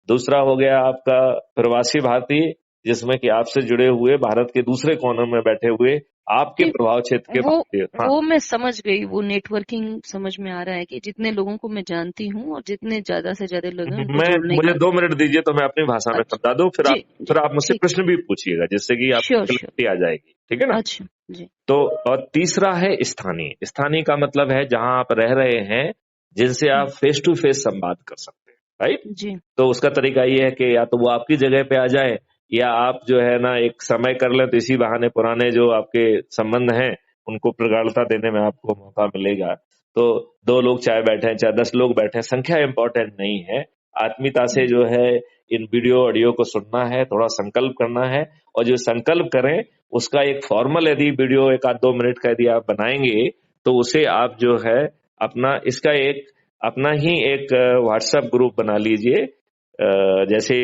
दूसरा हो गया आपका प्रवासी भारतीय जिसमें कि आपसे जुड़े हुए भारत के दूसरे कोने में बैठे हुए आपके जी, प्रभाव क्षेत्र के वो भारतीय। हाँ, वो मैं समझ गई। वो नेटवर्किंग समझ में आ रहा है कि जितने लोगों को मैं जानती हूँ और जितने ज्यादा से ज्यादा लोग हैं उनको मैं जोड़ने मुझे का। 2 मिनट दीजिए तो मैं अपनी भाषा में अच्छा। समझा दूं, फिर जी आप जी मुझसे ठीक। प्रश्न भी पूछिएगा जिससे कि आपको श्योर श्योर। क्लैरिटी आ जाएगी, ठीक है ना। अच्छा। जी तो और तीसरा है स्थानीय। स्थानीय का मतलब है जहां आप रह रहे हैं, जिनसे आप फेस टू फेस संवाद कर सकते हैं, राइट। जी तो उसका तरीका ये है कि या तो वो आपकी जगह पे आ जाए या आप जो है ना एक समय कर लें, तो इसी बहाने पुराने जो आपके संबंध हैं उनको प्रगाढ़ता देने में आपको मौका मिलेगा। तो 2 लोग चाहे बैठे हैं, चाहे 10 लोग बैठे हैं, संख्या इंपॉर्टेंट नहीं है। आत्मीयता से जो है इन वीडियो ऑडियो को सुनना है, थोड़ा संकल्प करना है और जो संकल्प करें उसका एक फॉर्मल यदि वीडियो 1-2 मिनट का यदि आप बनाएंगे तो उसे आप जो है अपना इसका एक अपना ही एक व्हाट्सएप ग्रुप बना लीजिए जैसे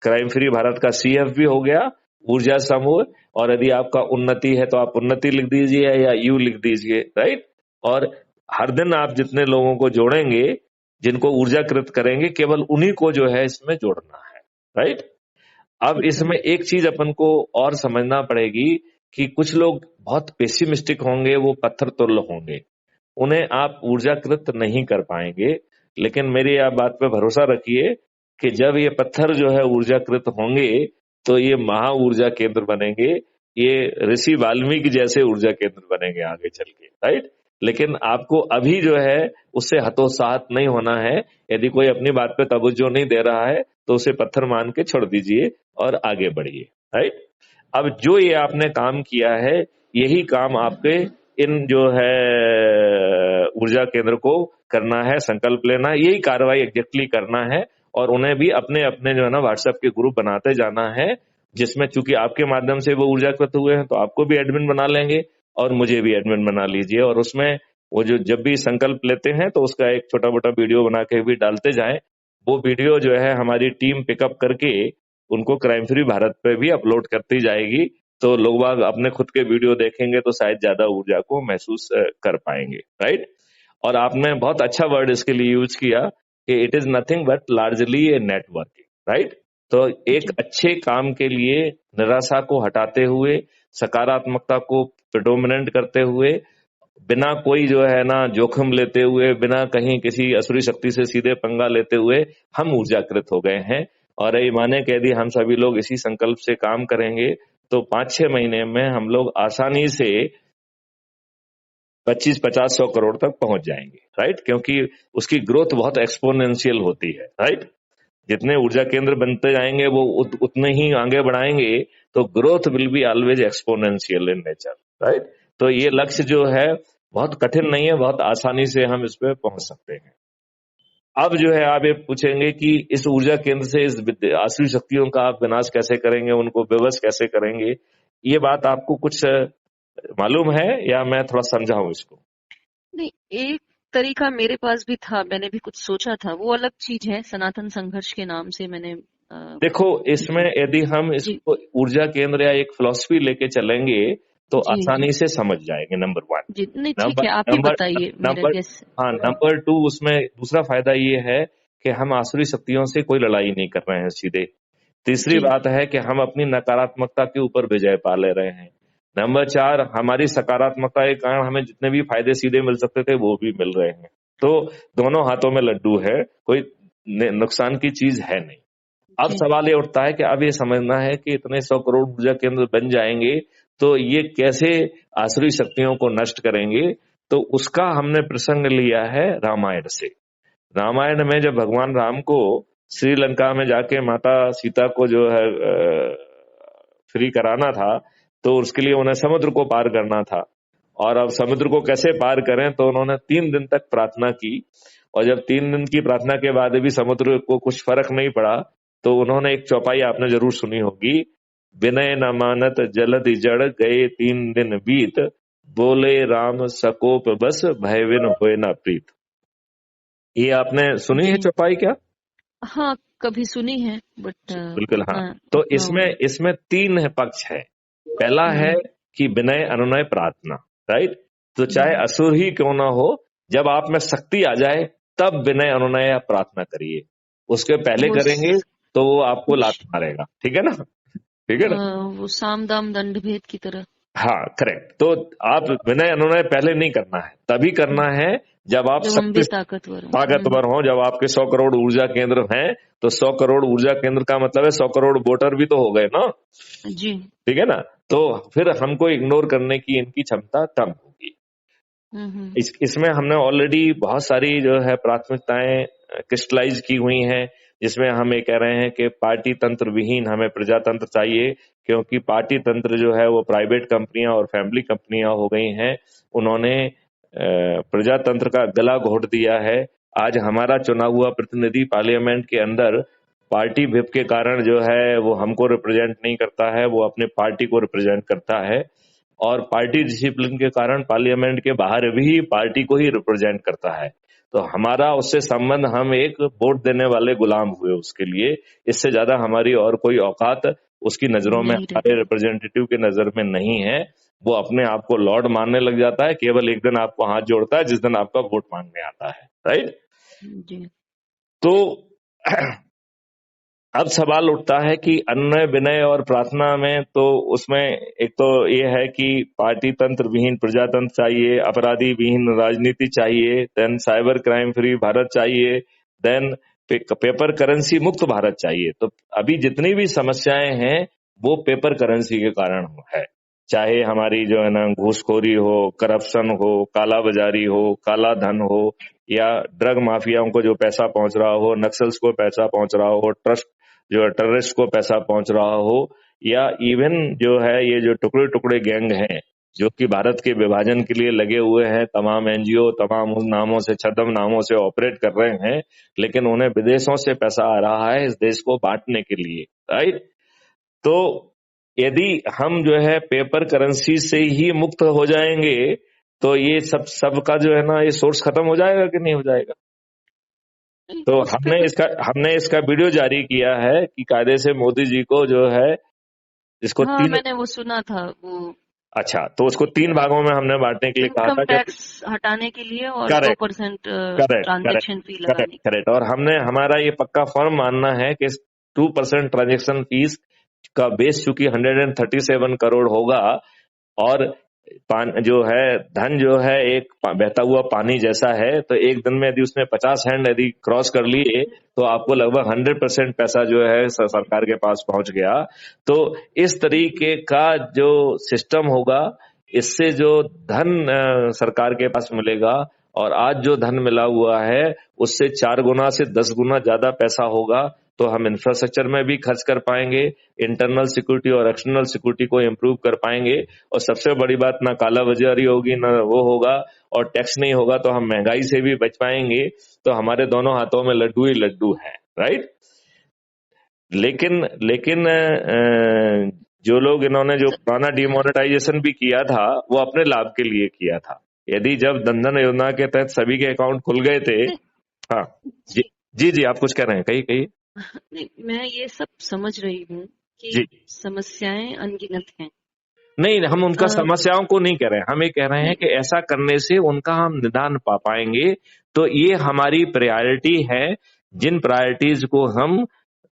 क्राइम फ्री भारत का CF भी हो गया, ऊर्जा समूह, और यदि आपका उन्नति है तो आप उन्नति लिख दीजिए या यू लिख दीजिए, राइट। और हर दिन आप जितने लोगों को जोड़ेंगे, जिनको ऊर्जाकृत करेंगे, केवल उन्हीं को जो है इसमें जोड़ना है, राइट। अब ठीक है। इसमें एक चीज अपन को और समझना पड़ेगी कि कुछ लोग बहुत पेसिमिस्टिक होंगे, वो पत्थर तुल्य होंगे, उन्हें आप ऊर्जाकृत नहीं कर पाएंगे। लेकिन मेरी आप बात पे भरोसा रखिए कि जब ये पत्थर जो है ऊर्जाकृत होंगे तो ये महा ऊर्जा केंद्र बनेंगे, ये ऋषि वाल्मीकि जैसे ऊर्जा केंद्र बनेंगे आगे चल के, राइट। लेकिन आपको अभी जो है उससे हतोत्साहित नहीं होना है। यदि कोई अपनी बात पे तवज्जो नहीं दे रहा है तो उसे पत्थर मान के छोड़ दीजिए और आगे बढ़िए, राइट। अब जो ये आपने काम किया है, यही काम आपके इन जो है ऊर्जा केंद्र को करना है, संकल्प लेना है, यही कार्रवाई एग्जैक्टली करना है। और उन्हें भी अपने अपने जो है ना व्हाट्सएप के ग्रुप बनाते जाना है, जिसमें चूंकि आपके माध्यम से वो ऊर्जाकृत हुए हैं तो आपको भी एडमिन बना लेंगे और मुझे भी एडमिन बना लीजिए। और उसमें वो जो जब भी संकल्प लेते हैं तो उसका एक छोटा मोटा वीडियो बना के भी डालते जाएं। वो वीडियो जो है हमारी टीम पिकअप करके उनको क्राइम फ्री भारत पे भी अपलोड करती जाएगी, तो लोग बाग अपने खुद के वीडियो देखेंगे तो शायद ज्यादा ऊर्जा को महसूस कर पाएंगे, राइट। और आपने बहुत अच्छा वर्ड इसके लिए यूज किया कि it is nothing but largely A networking, right. तो एक जी। अच्छे काम के लिए निराशा को हटाते हुए, सकारात्मकता को प्रिडोमिनेंट करते हुए, बिना कोई जो है ना जोखिम लेते हुए, बिना कहीं किसी असुरी शक्ति से सीधे पंगा लेते हुए हम ऊर्जाकृत हो गए हैं। और ये माने कि यदि हम सभी लोग इसी संकल्प से काम करेंगे तो 5-6 महीने में हम लोग आसानी से 25-50-100 करोड़ तक पहुंच जाएंगे, राइट। क्योंकि उसकी ग्रोथ बहुत एक्सपोनेंशियल होती है, राइट। जितने ऊर्जा केंद्र बनते जाएंगे वो उतने ही आगे बढ़ाएंगे, तो growth will be always exponential in nature, right. तो ये लक्ष्य जो है बहुत कठिन नहीं है, बहुत आसानी से हम इस पे पहुंच सकते हैं। अब जो है आप ये पूछेंगे कि इस ऊर्जा केंद्र से इस आसुरी शक्तियों का आप विनाश कैसे करेंगे, उनको विवश कैसे करेंगे। ये बात आपको कुछ मालूम है या मैं थोड़ा समझाऊं इसको? नहीं, एक तरीका मेरे पास भी था, मैंने भी कुछ सोचा था, वो अलग चीज है। सनातन संघर्ष के नाम से मैंने देखो, इसमें यदि हम जी इसको ऊर्जा केंद्र या एक फिलॉसफी लेके चलेंगे तो जी आसानी से समझ जाएंगे, नंबर 1। जी। नहीं, ठीक नंबर है, आप ही नंबर बताइए मेरा नंबर गेस। हाँ, नंबर 2, उसमें दूसरा फायदा ये है कि हम आसुरी शक्तियों से कोई लड़ाई नहीं कर रहे हैं सीधे। तीसरी जी बात है कि हम अपनी नकारात्मकता के ऊपर विजय पा ले रहे हैं। नंबर 4, हमारी सकारात्मकता के कारण हमें जितने भी फायदे सीधे मिल सकते थे वो भी मिल रहे हैं। तो दोनों हाथों में लड्डू है, कोई नुकसान की चीज है नहीं। अब जी। सवाल ये उठता है कि अब ये समझना है कि इतने 100 करोड़ ऊर्जा केंद्र बन जाएंगे तो ये कैसे आसुरी शक्तियों को नष्ट करेंगे। तो उसका हमने प्रसंग लिया है रामायण से। रामायण में जब भगवान राम को श्रीलंका में जाके माता सीता को जो है फ्री कराना था, तो उसके लिए उन्हें समुद्र को पार करना था। और अब समुद्र को कैसे पार करें, तो उन्होंने 3 दिन तक प्रार्थना की। और जब 3 दिन की प्रार्थना के बाद भी समुद्र को कुछ फर्क नहीं पड़ा, तो उन्होंने एक चौपाई आपने जरूर सुनी होगी, विनय न मानत जलधि जड़ गए 3 दिन बीत, बोले राम सकोप बस भयविन होए न प्रीत। ये आपने सुनी है जी। चौपाई क्या? हाँ, कभी सुनी है, बट बिल्कुल, हाँ। उतना तो उतना इसमें इसमें 3 पक्ष है। पहला है हम्म कि विनय अनुनय प्रार्थना, राइट। तो चाहे हम्म। असुर ही क्यों ना हो, जब आप में शक्ति आ जाए तब विनय अनुनय या प्रार्थना करिए। उसके पहले वो करेंगे स- तो वो आपको लात कुछ मारेगा, ठीक है ना, ठीक है ना। वो साम दाम दंड भेद की तरह। हाँ, करेक्ट। तो आप विनय अनुनय पहले नहीं करना है, तभी करना है जब आप जब हम शक्ति बेताकतवर हूँ। ताकतवर हो, जब आपके 100 करोड़ ऊर्जा केंद्र हैं। तो 100 करोड़ ऊर्जा केंद्र का मतलब है 100 करोड़ वोटर भी तो हो गए ना, जी। ठीक है ना। तो फिर हमको इग्नोर करने की इनकी क्षमता कम होगी। हम्म। इसमें हमने ऑलरेडी बहुत सारी जो है प्राथमिकताएं क्रिस्टलाइज की हुई हैं, जिसमें हम ये कह रहे हैं कि पार्टी तंत्र विहीन हमें प्रजातंत्र चाहिए। क्योंकि पार्टी तंत्र जो है वो प्राइवेट कंपनियां और फैमिली कंपनियां हो गई हैं। उन्होंने प्रजातंत्र का गला घोट दिया है। आज हमारा चुना हुआ प्रतिनिधि पार्लियामेंट के अंदर पार्टी व्हिप के कारण जो है वो हमको रिप्रेजेंट नहीं करता है, वो अपने पार्टी को रिप्रेजेंट करता है। और पार्टी डिसिप्लिन के कारण पार्लियामेंट के बाहर भी पार्टी को ही रिप्रेजेंट करता है। तो हमारा उससे संबंध, हम एक वोट देने वाले गुलाम हुए उसके लिए। इससे ज्यादा हमारी और कोई औकात उसकी नजरों में, नहीं हमारे रहती। रिप्रेजेंटेटिव की नजर में नहीं है। वो अपने आप को लॉर्ड मानने लग जाता है, केवल एक दिन आपको हाथ जोड़ता है जिस दिन आपका वोट मांगने आता है, राइट। जी। तो अब सवाल उठता है कि अन्य विनय और प्रार्थना में, तो उसमें एक तो ये है कि पार्टी तंत्र विहीन प्रजातंत्र चाहिए, अपराधी विहीन राजनीति चाहिए, then cyber crime free Bharat चाहिए, देन पेपर करेंसी मुक्त भारत चाहिए। तो अभी जितनी भी समस्याएं हैं वो पेपर करेंसी के कारण है। चाहे हमारी जो है ना घूसखोरी हो, करप्शन हो, काला बाजारी हो, काला धन हो, या ड्रग माफियाओं को जो पैसा पहुंच रहा हो, नक्सल्स को पैसा पहुंच रहा हो, ट्रस्ट जो टेररिस्ट को पैसा पहुंच रहा हो, या इवन जो है ये जो टुकड़े टुकड़े गैंग हैं जो कि भारत के विभाजन के लिए लगे हुए हैं, तमाम एनजीओ तमाम उन नामों से, छद्म नामों से ऑपरेट कर रहे हैं, लेकिन उन्हें विदेशों से पैसा आ रहा है इस देश को बांटने के लिए, राइट। तो यदि हम जो है पेपर करेंसी से ही मुक्त हो जाएंगे तो ये सबका जो है ना ये सोर्स खत्म हो जाएगा कि नहीं हो जाएगा। तो उसका तो हमने इसका वीडियो जारी किया है कि कायदे से मोदी जी को जो है इसको हाँ, तीन, मैंने वो सुना था वो। अच्छा, तो उसको तीन भागों में हमने बांटने के लिए कहा इनकम था कि टैक्स हटाने के लिए और करेक्ट 2% करेक्ट करेक्ट ट्रांजैक्शन फी करेक्ट लगाने के करेक्ट, और हमारा ये पक्का फर्म मानना है कि 2% ट्रांजेक्शन फीस का बेस चूंकि 137 करोड़ होगा, और जो है धन जो है एक बहता हुआ पानी जैसा है, तो एक दिन में यदि उसने 50 हैंड यदि क्रॉस कर लिए तो आपको लगभग 100% पैसा जो है सरकार के पास पहुंच गया। तो इस तरीके का जो सिस्टम होगा, इससे जो धन सरकार के पास मिलेगा, और आज जो धन मिला हुआ है उससे 4 गुना से 10 गुना ज्यादा पैसा होगा, तो हम इंफ्रास्ट्रक्चर में भी खर्च कर पाएंगे, इंटरनल सिक्योरिटी और एक्सटर्नल सिक्योरिटी को इम्प्रूव कर पाएंगे, और सबसे बड़ी बात ना काला बाजारी होगी ना वो होगा, और टैक्स नहीं होगा, तो हम महंगाई से भी बच पाएंगे। तो हमारे दोनों हाथों में लड्डू ही लड्डू है, राइट। लेकिन लेकिन जो लोग इन्होंने जो पुराना डिमोनेटाइजेशन भी किया था वो अपने लाभ के लिए किया था। यदि जब जनधन योजना के तहत सभी के अकाउंट खुल गए थे, हाँ, जी जी। जी जी, आप कुछ कह रहे हैं, कहिए कहिए। नहीं, मैं ये सब समझ रही हूँ कि जी, समस्याएं अनगिनत हैं। नहीं, हम उनका अ, समस्याओं को नहीं कह रहे हैं, हम ये कह रहे हैं नहीं। कि ऐसा करने से उनका हम निदान पा पाएंगे। तो ये हमारी प्रायोरिटी है, जिन प्रायोरिटीज को हम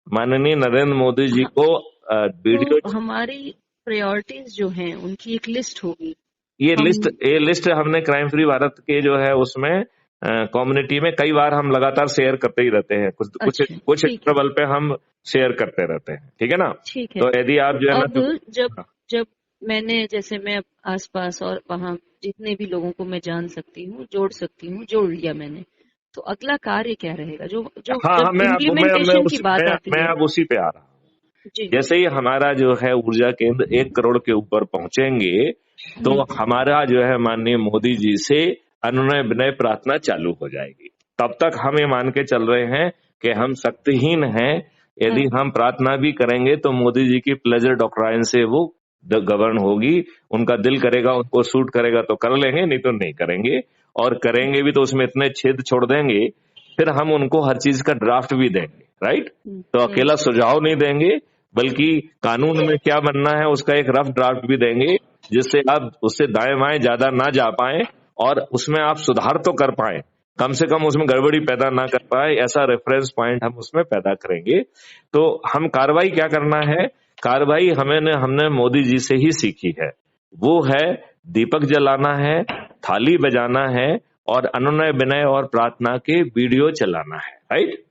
माननीय नरेंद्र मोदी जी हाँ, को तो वीडियो, हमारी प्रायोरिटीज जो हैं उनकी एक लिस्ट होगी। हम ये लिस्ट हमने क्राइम फ्री भारत के जो है उसमें कम्युनिटी में कई बार हम लगातार शेयर करते ही रहते हैं, कुछ कुछ अच्छा, कुछ ठीक है। इंटरवल पे हम शेयर करते रहते हैं, ठीक है ना। ठीक है। तो यदि आप जो है ना, अब जब हाँ, जब मैंने, जैसे मैं आसपास और वहां जितने भी लोगों को मैं जान सकती हूँ, जोड़ सकती हूँ, जोड़ लिया मैंने। तो अगला कार्य क्या रहेगा? जो जो हाँ हाँ, जब इम्प्लीमेंटेशन की बात आती मैं है। अब उसी पे आ रहा हूँ। जी। जैसे ही हमारा जो है ऊर्जा केंद्र 1 करोड़ के ऊपर पहुंचेंगे, तो हम्म। हमारा जो है माननीय मोदी जी से अनुनय विनय प्रार्थना चालू हो जाएगी। तब तक हम ये मान के चल रहे हैं कि हम शक्तिहीन हैं। यदि हम प्रार्थना भी करेंगे तो मोदी जी की प्लेजर डॉक्ट्राइन से वो गवर्न होगी। उनका दिल करेगा, उनको सूट करेगा तो कर लेंगे, नहीं तो नहीं करेंगे, और करेंगे भी तो उसमें इतने छेद छोड़ देंगे, फिर हम उनको हर चीज का ड्राफ्ट भी देंगे, राइट। तो अकेला सुझाव नहीं देंगे, बल्कि कानून में क्या बनना है उसका एक रफ ड्राफ्ट भी देंगे, जिससे आप उससे दाएं बाएं ज्यादा ना जा पाए, और उसमें आप सुधार तो कर पाए, कम से कम उसमें गड़बड़ी पैदा ना कर पाए, ऐसा रेफरेंस पॉइंट हम उसमें पैदा करेंगे। तो हम कार्रवाई क्या करना है, कार्रवाई हमने मोदी जी से ही सीखी है। वो है दीपक जलाना है, थाली बजाना है, और अनुनय विनय और प्रार्थना के वीडियो चलाना है, राइट।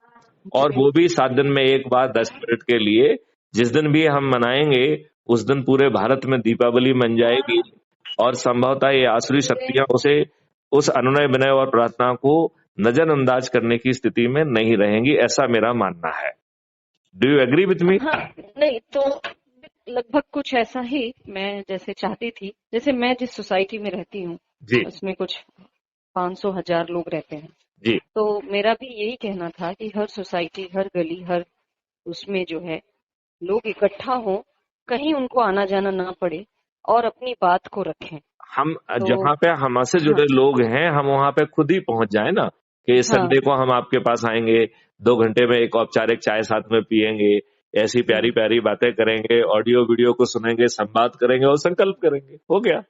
और वो भी 7 दिन में एक बार 10 मिनट के लिए, जिस दिन भी हम मनाएंगे उस दिन पूरे भारत में दीपावली मन जाएगी, और संभवतः ये आसुरी शक्तियां उसे, उस अनुनय विनय और प्रार्थना को नजरअंदाज करने की स्थिति में नहीं रहेंगी, ऐसा मेरा मानना है। Do you agree with me. हाँ। नहीं तो लगभग कुछ ऐसा ही मैं जैसे चाहती थी। जैसे मैं जिस सोसाइटी में रहती हूँ जी उसमें कुछ 500,000 लोग रहते हैं। जी तो मेरा भी यही कहना था कि हर सोसाइटी, हर गली, हर उसमें जो है लोग इकट्ठा हो, कहीं उनको आना जाना ना पड़े, और अपनी बात को रखें। हम तो जहाँ पे हमसे हाँ जुड़े लोग हैं हम वहां पे खुद ही पहुंच जाए ना, कि इस हाँ। संडे को हम आपके पास आएंगे, 2 घंटे में एक औपचारिक चाय साथ में पियेंगे, ऐसी प्यारी हम्म, प्यारी बातें करेंगे, ऑडियो वीडियो को सुनेंगे, संवाद करेंगे और संकल्प करेंगे, हो गया।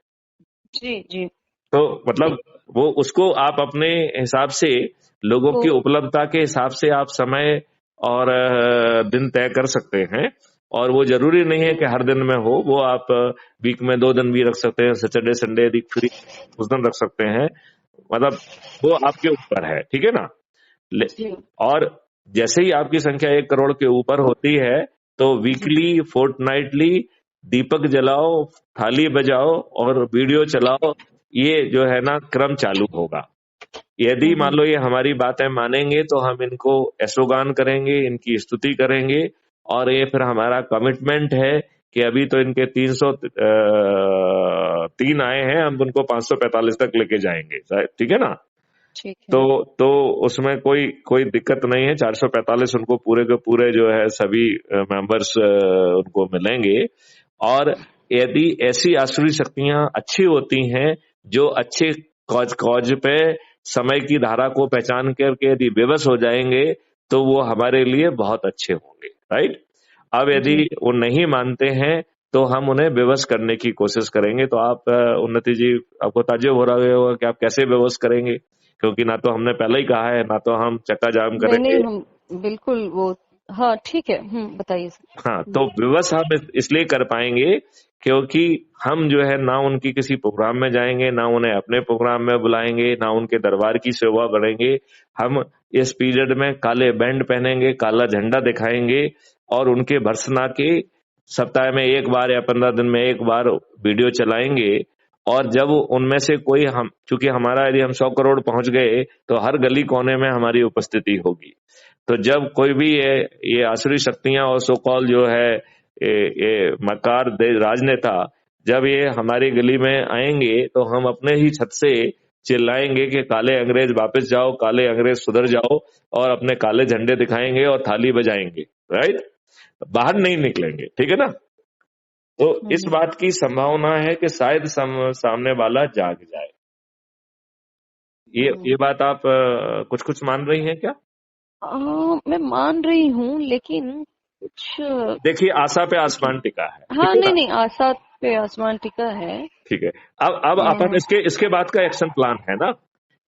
जी जी। तो मतलब वो उसको आप अपने हिसाब से, लोगों तो की उपलब्धता के हिसाब से आप समय और दिन तय कर सकते हैं। और वो जरूरी नहीं है कि हर दिन में हो, वो आप वीक में 2 दिन भी रख सकते हैं, सैटरडे संडे यदि फ्री उस दिन रख सकते हैं। मतलब वो आपके ऊपर है, ठीक है ना। ले- जी। और जैसे ही आपकी संख्या 1 करोड़ के ऊपर होती है तो वीकली फोर्टनाइटली दीपक जलाओ, थाली बजाओ और वीडियो चलाओ, ये जो है ना क्रम चालू होगा। यदि मान हम्म, लो ये हमारी बातें मानेंगे तो हम इनको ऐशोगान करेंगे, इनकी स्तुति करेंगे। और ये फिर हमारा कमिटमेंट है कि अभी तो इनके 303 आए हैं, हम उनको 545 तक लेके जाएंगे, ठीक है ना। ठीक तो है। तो उसमें कोई कोई दिक्कत नहीं है, 445 उनको पूरे के पूरे जो है सभी मेंबर्स उनको मिलेंगे। और यदि ऐसी आसुरी शक्तियां अच्छी होती हैं जो अच्छे कॉज कॉज पे समय की धारा को पहचान करके यदि विवश हो जाएंगे तो वो हमारे लिए बहुत अच्छे होंगे, राइट। अब यदि जी। वो नहीं मानते हैं तो हम उन्हें विवश करने की कोशिश करेंगे। तो आप उन्नति जी, आपको ताज्जुब हो रहा होगा कि आप कैसे विवश करेंगे, क्योंकि ना तो हमने पहले ही कहा है, ना तो हम चक्का जाम नहीं करेंगे। नहीं, हम बिल्कुल वो, हाँ ठीक है, बताइए सर। हाँ, तो विवश हम इसलिए कर पाएंगे क्योंकि हम जो है ना उनकी किसी प्रोग्राम में जाएंगे, ना उन्हें अपने प्रोग्राम में बुलाएंगे, ना उनके दरबार की सेवा करेंगे। हम इस पीरियड में काले बैंड पहनेंगे, काला झंडा दिखाएंगे और उनके भर्त्सना के सप्ताह में एक बार या 15 दिन में एक बार वीडियो चलाएंगे। और जब उनमें से कोई, हम चूंकि हमारा यदि हम 100 करोड़ पहुंच गए तो हर गली कोने में हमारी उपस्थिति होगी। तो जब कोई भी ये आसुरी शक्तियां और सो कॉल जो है ये मकार राजनेता जब ये हमारी गली में आएंगे तो हम अपने ही छत से चिल्लाएंगे कि काले अंग्रेज वापस जाओ, काले अंग्रेज सुधर जाओ, और अपने काले झंडे दिखाएंगे और थाली बजाएंगे, राइट। बाहर नहीं निकलेंगे, ठीक है ना। तो इस हम्म, बात की संभावना है कि शायद सामने वाला जाग जाए। ये हम्म। बात आप कुछ कुछ मान रही हैं क्या? मैं मान रही हूँ, लेकिन कुछ देखिए, आशा पे आसमान टिका है, ठीक हाँ, है नहीं ना। नहीं, आशा पे आसमान टिका है। ठीक है। अब अपन इसके इसके बाद का एक्शन प्लान है ना।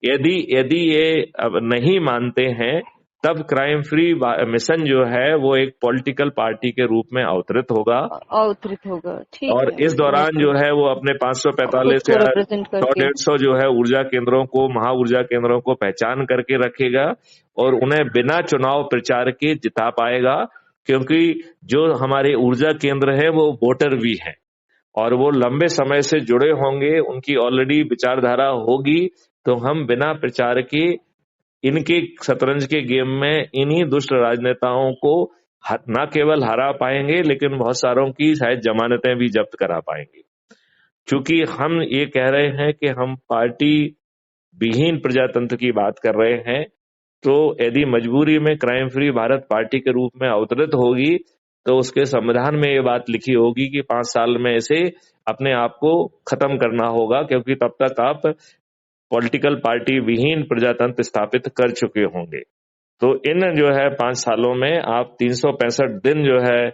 यदि यदि ये अब नहीं मानते हैं तब क्राइम फ्री मिशन जो है वो एक पॉलिटिकल पार्टी के रूप में अवतरित होगा। अवतरित होगा, ठीक और है, इस दौरान बिल्कुल। जो है वो अपने खुद 545 को या रिप्रेजेंट करके। 100-150 जो है ऊर्जा केंद्रों को, महा ऊर्जा केंद्रों को पहचान करके रखेगा और उन्हें बिना चुनाव प्रचार के जिता पाएगा। क्योंकि जो हमारे ऊर्जा केंद्र है वो वोटर भी हैं और वो लंबे समय से जुड़े होंगे, उनकी ऑलरेडी विचारधारा होगी। तो हम बिना प्रचार के इनके शतरंज के गेम में इन्हीं दुष्ट राजनेताओं को न केवल हरा पाएंगे लेकिन बहुत सारों की शायद जमानतें भी जब्त करा पाएंगे। क्योंकि हम ये कह रहे हैं कि हम पार्टी विहीन प्रजातंत्र की बात कर रहे हैं। तो यदि मजबूरी में क्राइम फ्री भारत पार्टी के रूप में अवतरित होगी तो उसके संविधान में ये बात लिखी होगी कि 5 साल में इसे अपने आप को खत्म करना होगा, क्योंकि तब तक आप पॉलिटिकल पार्टी विहीन प्रजातंत्र स्थापित कर चुके होंगे। तो इन जो है 5 सालों में आप 365 दिन जो है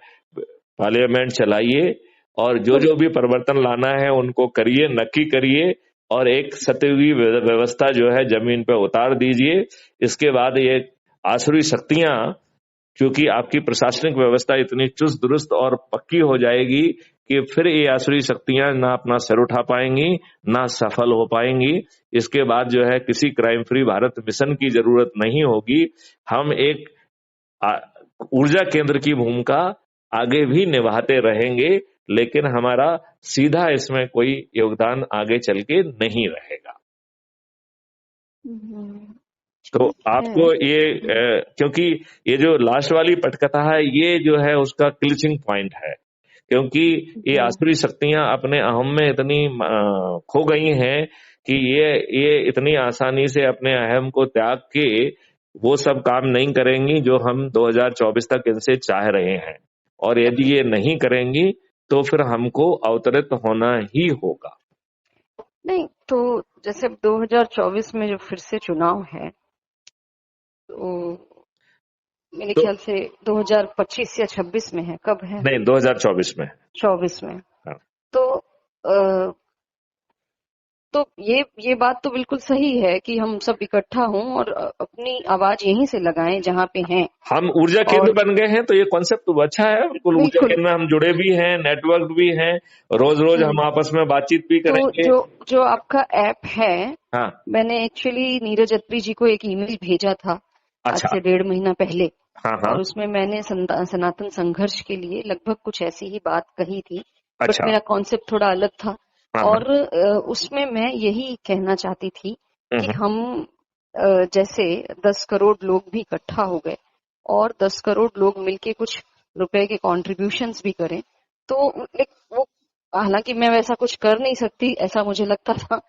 पार्लियामेंट चलाइए और जो जो भी परिवर्तन लाना है उनको करिए, नक्की करिए और एक सतयुगी व्यवस्था जो है जमीन पे उतार दीजिए। इसके बाद ये आसुरी शक्तियां, क्योंकि आपकी प्रशासनिक व्यवस्था इतनी चुस्त दुरुस्त और पक्की हो जाएगी कि फिर ये आसुरी शक्तियां ना अपना सिर उठा पाएंगी, ना सफल हो पाएंगी। इसके बाद जो है किसी क्राइम फ्री भारत मिशन की जरूरत नहीं होगी। हम एक आ- ऊर्जा केंद्र की भूमिका आगे भी निभाते रहेंगे, लेकिन हमारा सीधा इसमें कोई योगदान आगे चल के नहीं रहेगा। तो ठीक है। आपको ये क्योंकि ये जो लास्ट वाली पटकथा है ये जो है उसका क्लिचिंग पॉइंट है। क्योंकि ये जी। आसुरी शक्तियां अपने अहम में इतनी खो गई हैं कि ये इतनी आसानी से अपने अहम को त्याग के वो सब काम नहीं करेंगी जो हम 2024 तक इनसे चाह रहे हैं। और यदि ये नहीं करेंगी तो फिर हमको अवतरित होना ही होगा। नहीं तो जैसे 2024 में जो फिर से चुनाव है, तो मेरे तो ख्याल से 2025 या 26 में है, कब है? नहीं, 2024 में। 24 में। हाँ। तो तो ये बात तो बिल्कुल सही है कि हम सब इकट्ठा हों और अपनी आवाज यहीं से लगाएं जहां पे हैं। हम ऊर्जा केंद्र और बन गए हैं, तो ये कॉन्सेप्ट तो अच्छा है। बिल्कुल ऊर्जा बिल्कुल। केंद्र में हम जुड़े भी हैं, नेटवर्क भी हैं, रोज रोज हम आपस में बातचीत भी तो करेंगे। जो आपका ऐप है, हाँ। मैंने एक्चुअली नीरज अत्री जी को एक ईमेल भेजा था आज अच्छा। से 1.5 महीना पहले। हाँ हाँ। और उसमें मैंने सनातन संघर्ष के लिए लगभग कुछ ऐसी ही बात कही थी, बट अच्छा। मेरा कॉन्सेप्ट थोड़ा अलग था। हाँ हाँ। और उसमें मैं यही कहना चाहती थी कि हम्म। हम जैसे 10 करोड़ लोग भी इकट्ठा हो गए और 10 करोड़ लोग मिलके कुछ रुपए के कॉन्ट्रीब्यूशंस भी करें, तो वो, हालांकि मैं वैसा कुछ कर नहीं सकती ऐसा मुझे लगता था।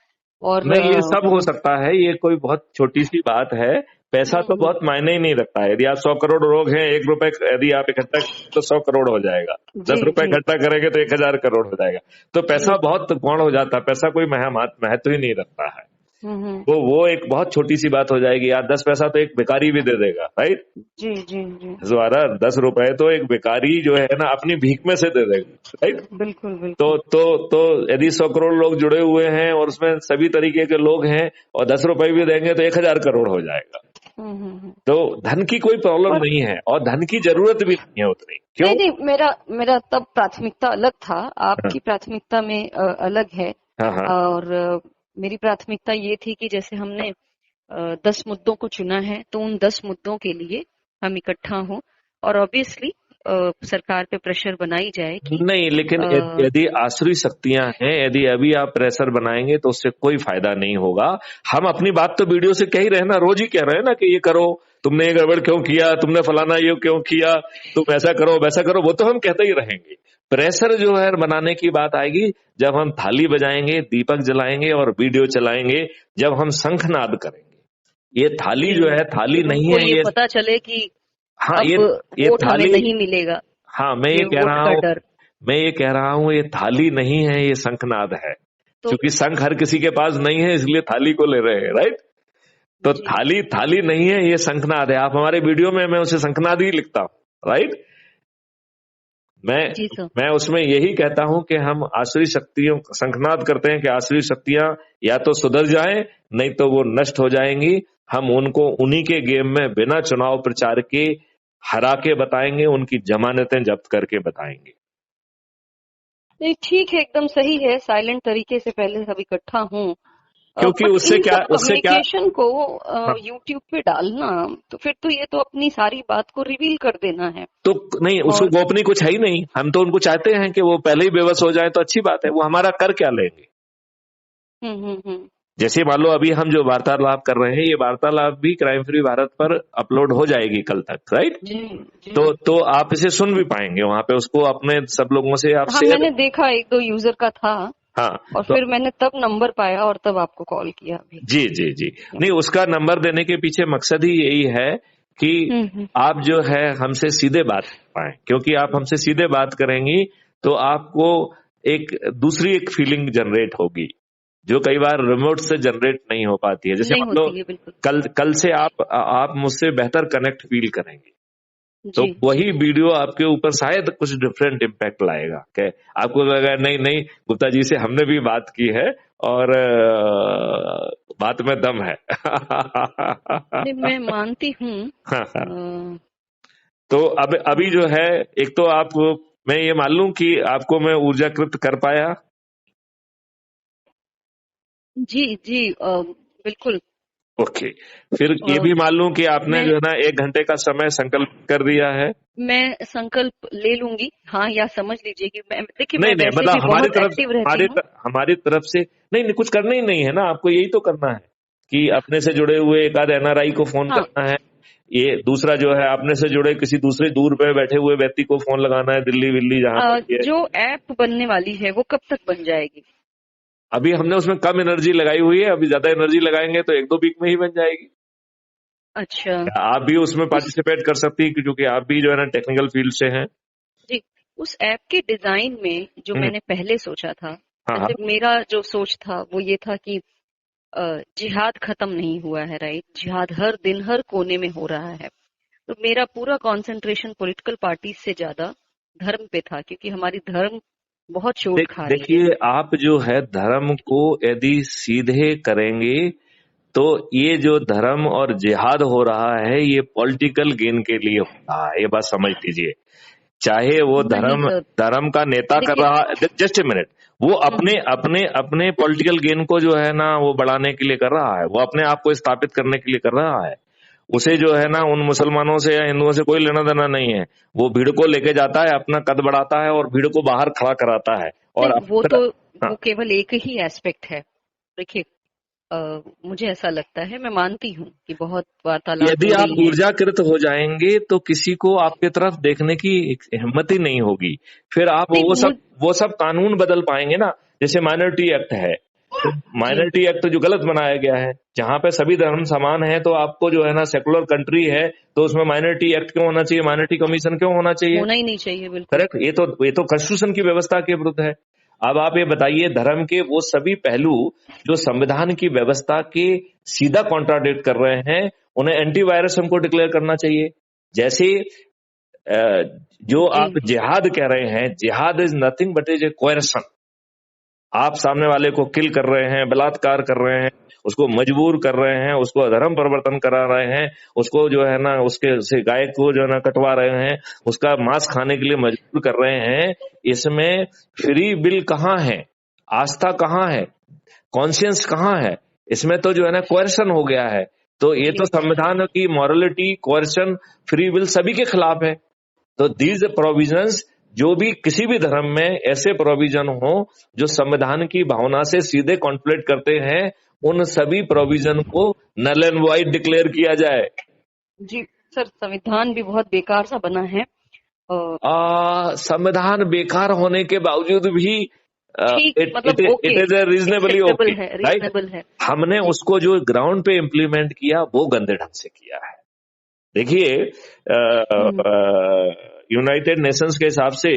और नहीं, ये सब हो वो सकता है, ये कोई बहुत छोटी सी बात है। पैसा तो हम्म, बहुत मायने ही नहीं रखता है। यदि आप 100 करोड़ लोग हैं, 1 रुपए यदि आप इकट्ठा करेंगे तो 100 करोड़ हो जाएगा। जी 10 रुपए जी इकट्ठा करेंगे तो 1,000 करोड़ हो जाएगा। तो पैसा जी बहुत गौण हो जाता है, पैसा कोई महत्व ही नहीं रखता है। हम्म, तो वो एक बहुत छोटी सी बात हो जाएगी यार। 10 पैसा तो एक भिखारी भी दे देगा, राइट। जी जी जी द्वारा 10 रुपए तो एक भिखारी जो है ना अपनी भीख में से दे देगा, राइट। बिल्कुल तो बिल्कुल। तो यदि 100 करोड़ लोग जुड़े हुए हैं और उसमें सभी तरीके के लोग हैं और 10 रुपए भी देंगे तो 1,000 करोड़ हो जाएगा। हम्म। तो धन की कोई प्रॉब्लम और नहीं है और धन की जरूरत भी नहीं है उतनी। क्यों? नहीं नहीं, मेरा मेरा तब प्राथमिकता अलग था, हाँ आपकी प्राथमिकता में अलग है। हाँ हाँ। और मेरी प्राथमिकता ये थी कि जैसे हमने 10 मुद्दों को चुना है, तो उन 10 मुद्दों के लिए हम इकट्ठा हों और ऑब्वियसली सरकार पे प्रेशर बनाई जाए कि नहीं, लेकिन यदि आसुरी शक्तियां हैं, यदि अभी आप प्रेशर बनाएंगे तो उससे कोई फायदा नहीं होगा। हम अपनी बात तो वीडियो से कह ही रहे हैं ना, रोज ही कह रहे हैं ना कि ये करो, तुमने ये गड़बड़ क्यों किया, तुमने फलाना ये क्यों किया, तुम ऐसा करो वैसा करो, वो तो हम कहते ही रहेंगे। प्रेशर जो है बनाने की बात आएगी जब हम थाली बजाएंगे, दीपक जलाएंगे और वीडियो चलाएंगे, जब हम शंखनाद करेंगे। ये थाली जी, जो है, थाली जब नहीं उनको है ये ये। पता चले कि हाँ, अब ये वोट हमें थाली। नहीं मिलेगा, हाँ, ये वोट का डर। मैं ये कह रहा हूं ये थाली नहीं है, ये शंखनाद है। तो क्योंकि शंख हर किसी के पास नहीं है, इसलिए थाली को ले रहे हैं, राइट। तो जी थाली थाली नहीं है, ये शंखनाद है। आप हमारे वीडियो में मैं उसे शंखनाद ही लिखता हूं, राइट। मैं जी सर। मैं उसमें यही कहता हूं कि हम आसुरी शक्तियों शंखनाद करते हैं कि आसुरी शक्तियां या तो सुधर जाएं, नहीं तो वो नष्ट हो जाएंगी। हम उनको उन्हीं के गेम में बिना चुनाव प्रचार के हरा के बताएंगे, उनकी जमानतें जब्त करके बताएंगे। नहीं ठीक है, एकदम सही है, साइलेंट तरीके से पहले सब इकट्ठा हों। क्योंकि बट उससे इन क्या सब उससे क्या कम्युनिकेशन को हाँ, यूट्यूब पे डालना, तो फिर तो ये तो अपनी सारी बात को रिवील कर देना है। तो नहीं, उसको और गोपनीय कुछ है ही नहीं। हम तो उनको चाहते हैं कि वो पहले ही बेबस हो जाए तो अच्छी बात है। वो हमारा कर क्या लेंगे? हम्म। जैसे मान लो अभी हम जो वार्तालाप कर रहे हैं, ये वार्तालाप भी क्राइम फ्री भारत पर अपलोड हो जाएगी कल तक, राइट। जी जी। तो आप इसे सुन भी पाएंगे वहां पे, उसको अपने सब लोगों से आप हाँ, शेयर। मैंने देखा, एक दो यूजर का था हाँ। और तो फिर मैंने तब नंबर पाया और तब आपको कॉल किया अभी। जी जी जी। नहीं, उसका नंबर देने के पीछे मकसद ही यही है कि हम्म। आप जो है हमसे सीधे बात कर पाए। क्योंकि आप हमसे सीधे बात करेंगी तो आपको एक दूसरी एक फीलिंग जनरेट होगी जो कई बार रिमोट से जनरेट नहीं हो पाती है। जैसे नहीं मान लो होती है, बिल्कुल। कल कल से आप मुझसे बेहतर कनेक्ट फील करेंगे, तो जी जी। वही वीडियो आपके ऊपर शायद कुछ डिफरेंट इम्पैक्ट लाएगा। कि आपको लगेगा नहीं नहीं, गुप्ता जी से हमने भी बात की है और बात में दम है। नहीं, मैं मानती हूँ। हाँ हाँ। अ, तो अब अभी जो है, एक तो आप, मैं ये मान लूं कि आपको मैं ऊर्जाकृत कर पाया। जी जी, बिल्कुल। ओके। फिर अ, ये भी मान लूं कि आपने मैं जो है ना 1 घंटे का समय संकल्प कर दिया है। मैं संकल्प ले लूंगी, हाँ, या समझ लीजिए कि मैं, देखिए, मैं नहीं नहीं, वैसे मतलब भी बहुत एक्टिव रहती हूँ। हमारी तरफ से नहीं नहीं, कुछ करना ही नहीं है ना, आपको यही तो करना है कि अपने से जुड़े हुए एक आध एनआरआई को फोन हाँ, करना है। ये दूसरा जो है, अपने से जुड़े किसी दूसरे दूर पे बैठे हुए व्यक्ति को फोन लगाना है, दिल्ली विल्ली जहां पर भी है। जो ऐप बनने वाली है वो कब तक बन जाएगी? अभी हमने उसमें कम एनर्जी लगाई हुई है, अभी ज्यादा एनर्जी लगाएंगे तो 1-2 वीक में ही बन जाएगी। अच्छा। आप भी उसमें उस पार्टिसिपेट कर सकती है क्योंकि आप भी जो है ना टेक्निकल फील्ड से हैं। जी, उस ऐप के डिजाइन में जो मैंने पहले सोचा था, हाँ हाँ जैसे मेरा जो सोच था वो ये था कि जिहाद खत्म नहीं हुआ है, राइट? जिहाद हर दिन हर कोने में हो रहा है। तो मेरा पूरा कंसंट्रेशन पॉलिटिकल पार्टी से ज्यादा धर्म पे था, क्योंकि हमारी धर्म बहुत चोट खा रही है। देखिए, आप जो है धर्म को यदि सीधे करेंगे तो ये जो धर्म और जिहाद हो रहा है ये पॉलिटिकल गेन के लिए हो रहा है, ये बात समझ लीजिए। चाहे वो नहीं धर्म सर, धर्म का नेता कर देखिए। रहा है, जस्ट ए मिनट, वो अपने अपने अपने पॉलिटिकल गेन को जो है ना वो बढ़ाने के लिए कर रहा है, वो अपने आप को स्थापित करने के लिए कर रहा है। उसे जो है ना उन मुसलमानों से या हिंदुओं से कोई लेना देना नहीं है। वो भीड़ को लेके जाता है, अपना कद बढ़ाता है और भीड़ को बाहर खड़ा कराता है और नहीं, वो फिर तो हाँ, वो केवल एक ही एस्पेक्ट है। देखिए, मुझे ऐसा लगता है, मैं मानती हूँ कि बहुत वार्तालाप यदि हो आप रही है। ऊर्जाकृत हो जाएंगे तो किसी को आपकी तरफ देखने की हिम्मत ही नहीं होगी। फिर आप नहीं, वो सब कानून बदल पाएंगे ना। जैसे माइनॉरिटी एक्ट है, तो जी माइनॉरिटी एक्ट जो गलत बनाया गया है, जहां पे सभी धर्म समान है, तो आपको जो है ना सेकुलर कंट्री है तो उसमें माइनॉरिटी एक्ट क्यों होना चाहिए, माइनॉरिटी कमीशन क्यों होना चाहिए? होना ही नहीं चाहिए, बिल्कुल। करेक्ट, ये तो कॉन्स्टिट्यूशन की व्यवस्था के विरुद्ध है। अब आप ये बताइए, धर्म के वो सभी पहलू जो संविधान की व्यवस्था के सीधा कॉन्ट्राडिक्ट कर रहे हैं, उन्हें एंटी वायरस हमको डिक्लेयर करना चाहिए। जैसे जो जी आप जिहाद कह रहे हैं, जिहाद is nothing but is a coercion. आप सामने वाले को किल कर रहे हैं, बलात्कार कर रहे हैं, उसको मजबूर कर रहे हैं, उसको धर्म परिवर्तन करा रहे हैं, उसको जो है ना उसके से गाय को जो है ना कटवा रहे हैं, उसका मांस खाने के लिए मजबूर कर रहे हैं। इसमें फ्री विल कहाँ है, आस्था कहाँ है, कॉन्शियंस कहाँ है? इसमें तो जो है ना कोएर्शन हो गया है। तो ये तो जी संविधान की मॉरलिटी, कोएर्शन, फ्री विल सभी के खिलाफ है। तो दीज प्रोविजंस, जो भी किसी भी धर्म में ऐसे प्रोविजन हो जो संविधान की भावना से सीधे कॉन्फ्लिक्ट करते हैं, उन सभी प्रोविजन को नल एंड वाइड डिक्लेयर किया जाए। जी सर, संविधान भी बहुत बेकार सा बना है। संविधान बेकार होने के बावजूद भी ठीक, इट मतलब okay, is a reasonably acceptable okay, है, राइट? रीजनेबल है। हमने जी उसको जो ग्राउंड पे इम्प्लीमेंट किया वो गंदे ढंग से किया है। देखिए, हम्म यूनाइटेड नेशंस के हिसाब से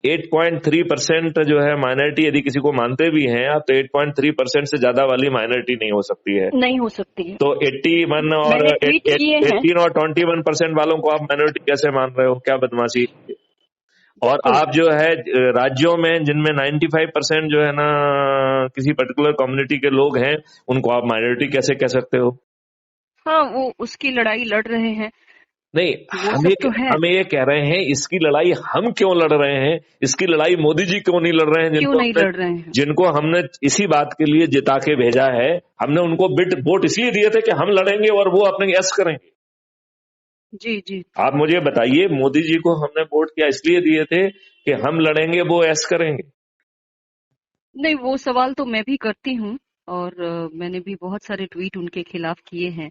8.3% जो है माइनॉरिटी, यदि किसी को मानते भी हैं आप, तो 8.3% से ज्यादा वाली माइनॉरिटी नहीं हो सकती है। नहीं हो सकती है। तो 81 और मैंने ट्वीट किए हैं। 18 और 21% वालों को आप माइनॉरिटी कैसे मान रहे हो? क्या बदमाशी! और बिल्कुल। आप जो है राज्यों में जिनमें 95% जो है ना किसी पर्टिकुलर कम्युनिटी के लोग हैं, उनको आप माइनॉरिटी कैसे कह सकते हो? हाँ, वो उसकी लड़ाई लड़ रहे हैं, नहीं, वो सब तो है। हम ये कह रहे हैं, इसकी लड़ाई हम क्यों लड़ रहे हैं? इसकी लड़ाई मोदी जी क्यों नहीं लड़ रहे हैं, क्यों नहीं लड़ रहे हैं? जिनको हमने इसी बात के लिए जिता के भेजा है? हमने उनको वोट इसलिए दिए थे कि हम लड़ेंगे और वो अपने यस करेंगे। जी जी। आप मुझे बताइए, मोदी जी को हमने वोट क्या इसलिए दिए थे कि हम लड़ेंगे, वो यस करेंगे? नहीं, वो सवाल तो मैं भी करती हूँ, और मैंने भी बहुत सारे ट्वीट उनके खिलाफ किए हैं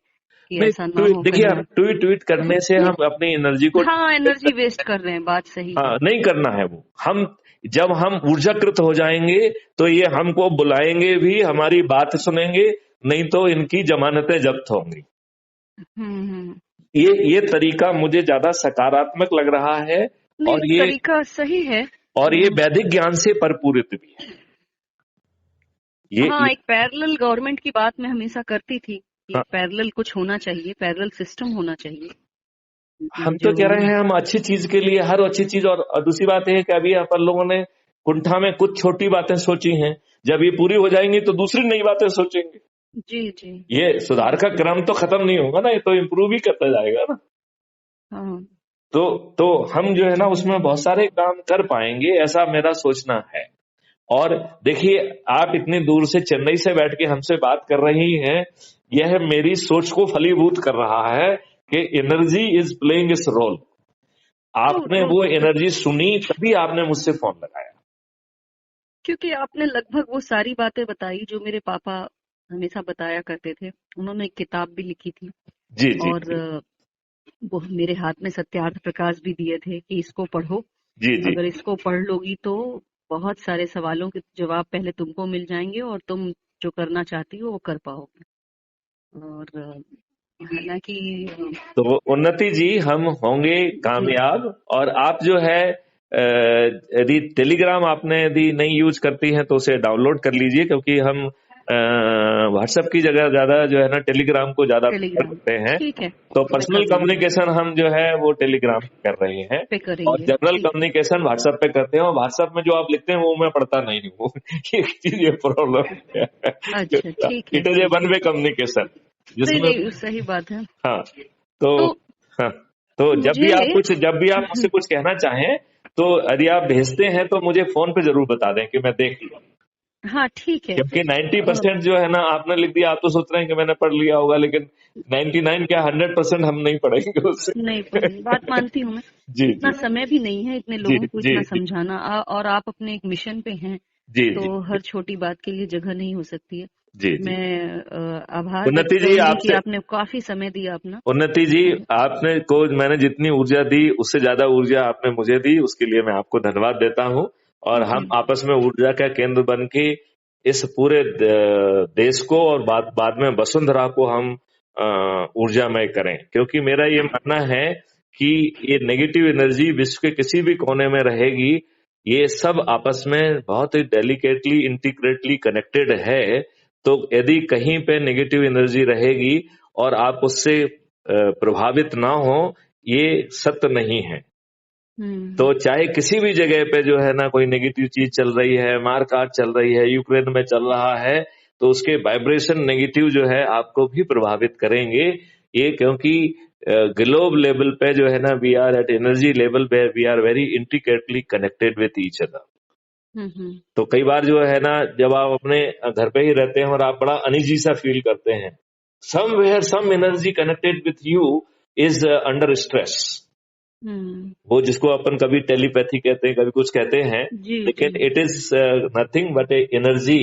कि नहीं, ऐसा ना हो देखिए, कहीं। आप ट्वीट करने से हम अपनी एनर्जी को हाँ, एनर्जी वेस्ट कर रहे हैं, बात सही है। नहीं करना है। वो हम जब हम ऊर्जाकृत हो जाएंगे तो ये हमको बुलाएंगे भी, हमारी बात सुनेंगे, नहीं तो इनकी जमानतें जब्त होंगी। हम्म। ये तरीका मुझे ज्यादा सकारात्मक लग रहा है। नहीं, और ये तरीका सही है। वैदिक ज्ञान से परिपूरित भी है। हाँ, एक पैरेलल गवर्नमेंट की बात मैं हमेशा करती थी कि हाँ, पैरेलल कुछ होना चाहिए, पैरेलल सिस्टम होना चाहिए हम तो जो। कह रहे हैं हम अच्छी चीज के लिए हर अच्छी चीज, और दूसरी बात यह है कि अभी अपन लोगों ने कुंठा में कुछ छोटी बातें सोची हैं, जब ये पूरी हो जाएंगी तो दूसरी नई बातें सोचेंगे। जी जी। ये सुधार का क्रम तो खत्म नहीं होगा ना, ये तो इम्प्रूव ही करता जाएगा ना। हाँ। तो हम जो है ना उसमें बहुत सारे काम कर पाएंगे, ऐसा मेरा सोचना है। और देखिए, आप इतनी दूर से चेन्नई से बैठ के हमसे बात कर रही हैं, यह मेरी सोच को फलीभूत कर रहा है कि energy is playing its role. True आपने ट्रू। वो एनर्जी सुनी, तभी आपने मुझसे फोन लगाया। क्योंकि आपने लगभग वो सारी बातें बताई जो मेरे पापा हमेशा बताया करते थे। उन्होंने एक किताब भी लिखी थी, जी जी और जी वो मेरे हाथ में सत्यार्थ प्रकाश भी दिए थे कि इसको पढ़ो। जी जी। अगर इसको पढ़ लोगी तो बहुत सारे सवालों के जवाब पहले तुमको मिल जाएंगे, और तुम जो करना चाहती हो वो कर पाओगे। और हालांकि तो उन्नति जी, हम होंगे कामयाब। और आप जो है यदि टेलीग्राम आपने यदि नहीं यूज करती हैं तो उसे डाउनलोड कर लीजिए, क्योंकि हम व्हाट्सएप की जगह ज्यादा जो है ना टेलीग्राम को ज्यादा प्रेफर टेलीग्राम, करते हैं। ठीक है, तो मैं पर्सनल कर लूंगी, कम्युनिकेशन हम जो है वो टेलीग्राम पे कर रहे हैं, पे और करेंगे, जनरल ठीक। कम्युनिकेशन व्हाट्सएप पे करते हैं। और व्हाट्सएप में जो आप लिखते हैं वो मैं पढ़ता नहीं हूँ ये चीज, ये प्रॉब्लम है। अच्छा, ठीक है, इट इज ए ठीक वन है। वे कम्युनिकेशन नहीं, जिसमें, नहीं, सही बात है। हाँ तो, तो हाँ तो मुझे जब भी आप मुझसे कुछ कहना चाहें तो यदि आप भेजते हैं तो मुझे फोन पे जरूर बता दें कि मैं देख लूं, हाँ, ठीक है। क्योंकि 90% जो है ना आपने लिख दिया, आप तो सोच रहे हैं कि मैंने पढ़ लिया होगा, लेकिन 99 क्या 100% हम नहीं पढ़ेंगे उससे। नहीं पढ़ेंगे, बात मानती हूँ मैं। जी इतना जी समय भी नहीं है इतने जी लोगों को जी इतना जी समझाना, और आप अपने एक मिशन पे हैं, जी तो जी हर छोटी बात के लिए जगह नहीं हो सकती है। जी जी। मैं आभार व्यक्त उन्नति जी करूंगी कि आपसे, आपने काफी समय दिया अपना। उन्नति जी आपने को मैंने जितनी ऊर्जा दी उससे ज्यादा ऊर्जा आपने मुझे दी, उसके लिए मैं आपको धन्यवाद देता हूं। और हम जी, आपस में ऊर्जा का केंद्र बन के इस पूरे देश को और बाद में वसुंधरा को हम ऊर्जामय करें, क्योंकि मेरा ये मानना है कि ये नेगेटिव एनर्जी विश्व के किसी भी कोने में रहेगी, ये सब आपस में बहुत ही डेलिकेटली इंटीग्रेटली कनेक्टेड है। तो यदि कहीं पे नेगेटिव एनर्जी रहेगी और आप उससे प्रभावित ना हो, ये सत्य नहीं है। तो हम्म, चाहे किसी भी जगह पे जो है ना कोई नेगेटिव चीज चल रही है, मारकाट चल रही है, यूक्रेन में चल रहा है, तो उसके वाइब्रेशन नेगेटिव जो है आपको भी प्रभावित करेंगे। ये क्योंकि ग्लोब लेवल पे जो है ना we are at energy level पे, we are very intricately connected with each other. हम्म, तो कई बार जो है ना जब आप अपने घर पे ही रहते हैं और आप बड़ा अनईजी सा फील करते हैं, somewhere some energy connected with you is under stress. हम्म, वो जिसको अपन कभी टेलीपैथी कहते हैं, कभी कुछ कहते हैं, जी, जी, लेकिन it is nothing but A energy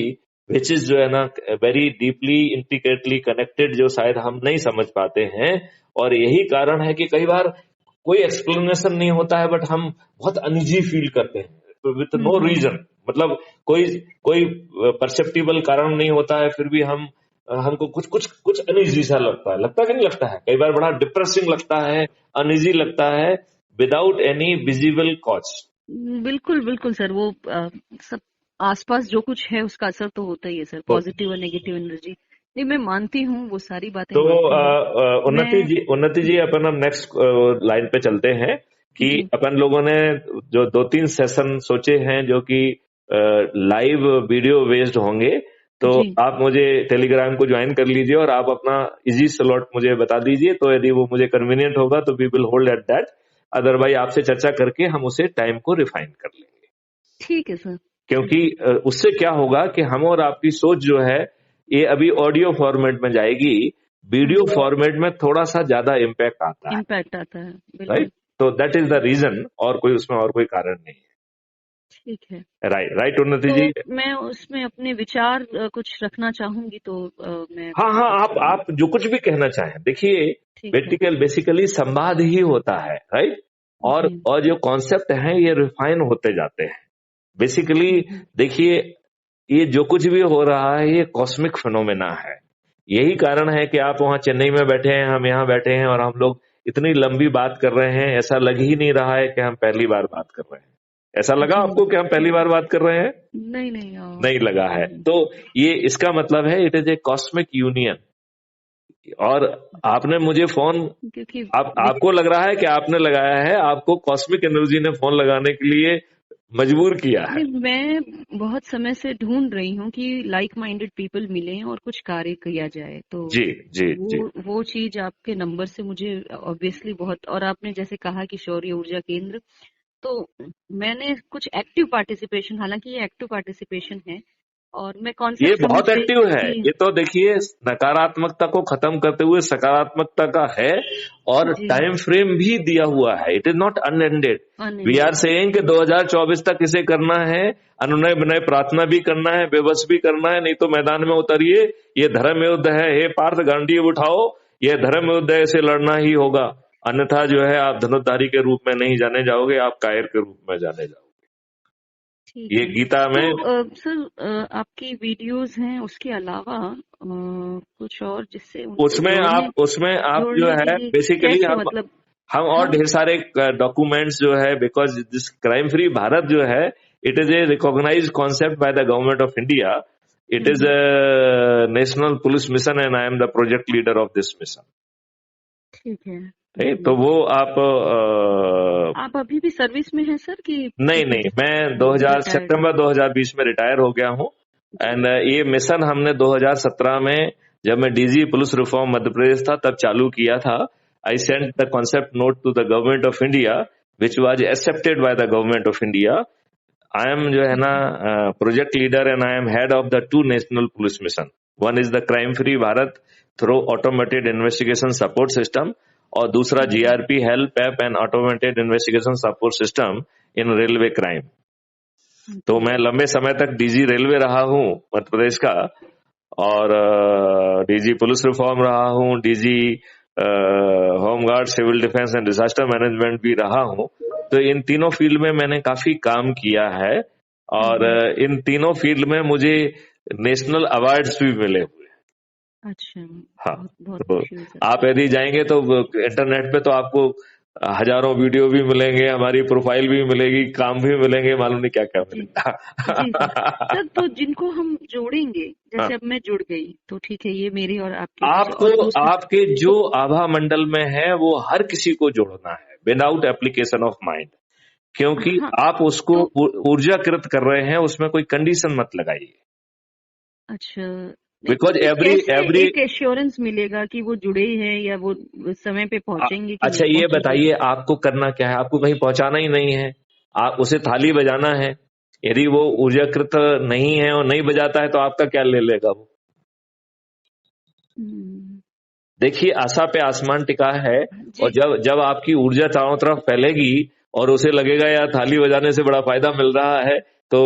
which is जो है ना वेरी डीपली इंट्रिकेटली कनेक्टेड, जो शायद हम नहीं समझ पाते हैं। और यही कारण है कि कई बार कोई एक्सप्लेनेशन नहीं होता है बट हम बहुत अनईजी फील करते हैं विथ नो हम्म, रीजन, मतलब कोई कोई परसेप्टिबल कारण नहीं होता है, फिर भी हम हमको कुछ कुछ कुछ अनईजी सा लगता है, लगता कि नहीं लगता है, कई बार बड़ा डिप्रेसिंग लगता है, अनईजी लगता है, विदाउट एनी विजिबल कॉज। बिल्कुल, बिल्कुल सर। वो सब आसपास जो कुछ है उसका असर तो होता ही है सर, पॉजिटिव और नेगेटिव एनर्जी। नहीं, मैं मानती हूँ, वो सारी बातें तो मानती हूँ मैं। उन्नति जी अपन हम नेक्स्ट लाइन पे चलते हैं कि जी, अपन लोगों ने जो 2-3 सेशन सोचे हैं जो कि लाइव वीडियो बेस्ड होंगे, तो जी, आप मुझे टेलीग्राम को ज्वाइन कर लीजिए और आप अपना इजी स्लॉट मुझे बता दीजिए, तो यदि वो मुझे कन्वीनियंट होगा तो we will hold at that, otherwise आपसे चर्चा करके हम उसे टाइम को रिफाइन कर लेंगे। ठीक है सर। क्योंकि उससे क्या होगा कि हम और आपकी सोच जो है ये अभी ऑडियो फॉर्मेट में जाएगी, वीडियो फॉर्मेट में थोड़ा सा ज्यादा इम्पैक्ट आता है, इम्पैक्ट आता है, राइट। बिल्कुल। तो दैट इज द रीजन, और कोई उसमें और कोई कारण नहीं ठीक है। है। राइट राइट उन्नति तो जी। मैं उसमें अपने विचार कुछ रखना चाहूंगी, तो मैं हाँ हाँ, आपसे। आप जो कुछ भी कहना चाहें, देखिए ठीक है। बेसिकली संवाद ही होता है, राइट। जी। और जो कॉन्सेप्ट हैं ये रिफाइन होते जाते हैं बेसिकली। हम्म, देखिए ये जो कुछ भी हो रहा है ये कॉस्मिक फिनोमेना है। यही कारण है कि आप वहां चेन्नई में बैठे हैं, हम यहाँ बैठे हैं, और हम लोग इतनी लंबी बात कर रहे हैं, ऐसा लग ही नहीं रहा है कि हम पहली बार बात कर रहे हैं। ऐसा लगा जी, आपको कि हम पहली बार बात कर रहे हैं? नहीं, नहीं, नहीं लगा है। तो ये इसका मतलब है it is a cosmic union. और आपने मुझे फोन, क्योंकि आपको लग रहा है कि आपने लगाया है, आपको कॉस्मिक एनर्जी ने फोन लगाने के लिए मजबूर किया है। नहीं, मैं बहुत समय से ढूंढ रही हूँ कि लाइक माइंडेड पीपल मिले और कुछ कार्य किया जाए, तो जी जी जी वो चीज आपके नंबर से मुझे ऑब्वियसली बहुत। और आपने जैसे कहा कि शौर्य ऊर्जा केंद्र, तो मैंने कुछ एक्टिव पार्टिसिपेशन, हालांकि ये एक्टिव पार्टिसिपेशन है, और मैं ये कॉन्सेप्ट समझ बहुत गई एक्टिव है। कि ये तो देखिए नकारात्मकता को खत्म करते हुए सकारात्मकता का है, और जी, टाइम फ्रेम भी दिया हुआ है, it is not unended. We are unended. Saying कि 2024 तक इसे करना है, अनुनय विनय प्रार्थना भी करना है, बेबस भी करना है, नहीं तो मैदान में उतरिए, ये धर्म युद्ध है, हे पार्थ गांडी उठाओ, ये धर्म युद्ध है, इसे लड़ना ही होगा, अन्यथा जो है आप धनुर्धारी के रूप में नहीं जाने जाओगे, आप कायर के रूप में जाने जाओगे। ठीक ये है। गीता तो में। सर, आपकी वीडियोस हैं, उसके अलावा कुछ और जिससे उनको उसमें जोड़ने आप जो जोड़ने के है लिए बेसिकली कैसे, आप मतलब? हम और हम ढेर सारे डॉक्यूमेंट्स जो है, because this crime free Bharat जो है, it is a recognise concept by the government of India. It is hmm, a national police mission and I am the project leader of this mission. ठीक है। नहीं तो वो आप आप अभी भी सर्विस में हैं सर कि नहीं कितने नहीं, मैं 2000 रिटायर्ड? सितंबर 2020 में रिटायर हो गया हूँ. जी। एंड ये मिशन हमने 2017 में, जब मैं DG police reform Madhya Pradesh था, तब चालू किया था. I sent the concept note to the government of India which was accepted by the government of India. I am जो है ना project leader and I am head of the two national police mission. One is the crime free Bharat through automated investigation support system, और दूसरा GRP help app and automated investigation support system in railway crime. तो मैं लंबे समय तक डीजी रेलवे रहा हूँ मध्य प्रदेश का, और डीजी पुलिस रिफॉर्म रहा हूँ, DG home guard, civil defence and disaster management भी रहा हूँ. तो इन तीनों फील्ड में मैंने काफी काम किया है, और इन तीनों फील्ड में मुझे नेशनल अवार्ड्स भी मिले हुए. अच्छा, हाँ, बहुत बहुत तो खुशी हुई सर। आप यदि जाएंगे तो इंटरनेट पे तो आपको हजारों वीडियो भी मिलेंगे, हमारी प्रोफाइल भी मिलेगी, काम भी मिलेंगे, मालूम नहीं क्या क्या जी मिलेगा. जी सर। सर तो जिनको हम जोड़ेंगे, हाँ, जैसे अब मैं जुड़ गई तो ठीक है, ये मेरी और आपके बीच है, आपको और दूसरे आपके जो आभा मंडल में है वो हर किसी को जोड़ना है विदाउट एप्लीकेशन ऑफ माइंड, क्योंकि हाँ आप उसको तो ऊर्जाकृत कर रहे हैं, उसमें कोई कंडीशन मत लगाइए. अच्छा, नहीं तो बिकॉज फिर एवरी कैसे एवरी एक एश्योरेंस मिलेगा कि वो जुड़े हैं या वो समय पे पहुंचेंगे कि अच्छा नहीं ये पहुंचेंगे? बताइए, आपको करना क्या है? आपको कहीं पहुंचाना ही नहीं है, आप उसे थाली बजाना है. यदि वो ऊर्जाकृत नहीं है और नहीं बजाता है तो आपका क्या ले लेगा वो? हम्म, देखिए, आशा पे आसमान टिका है, और जी। जब जब आपकी ऊर्जा चारों तरफ फैलेगी और उसे लगेगा यार थाली बजाने से बड़ा फायदा मिल रहा है, तो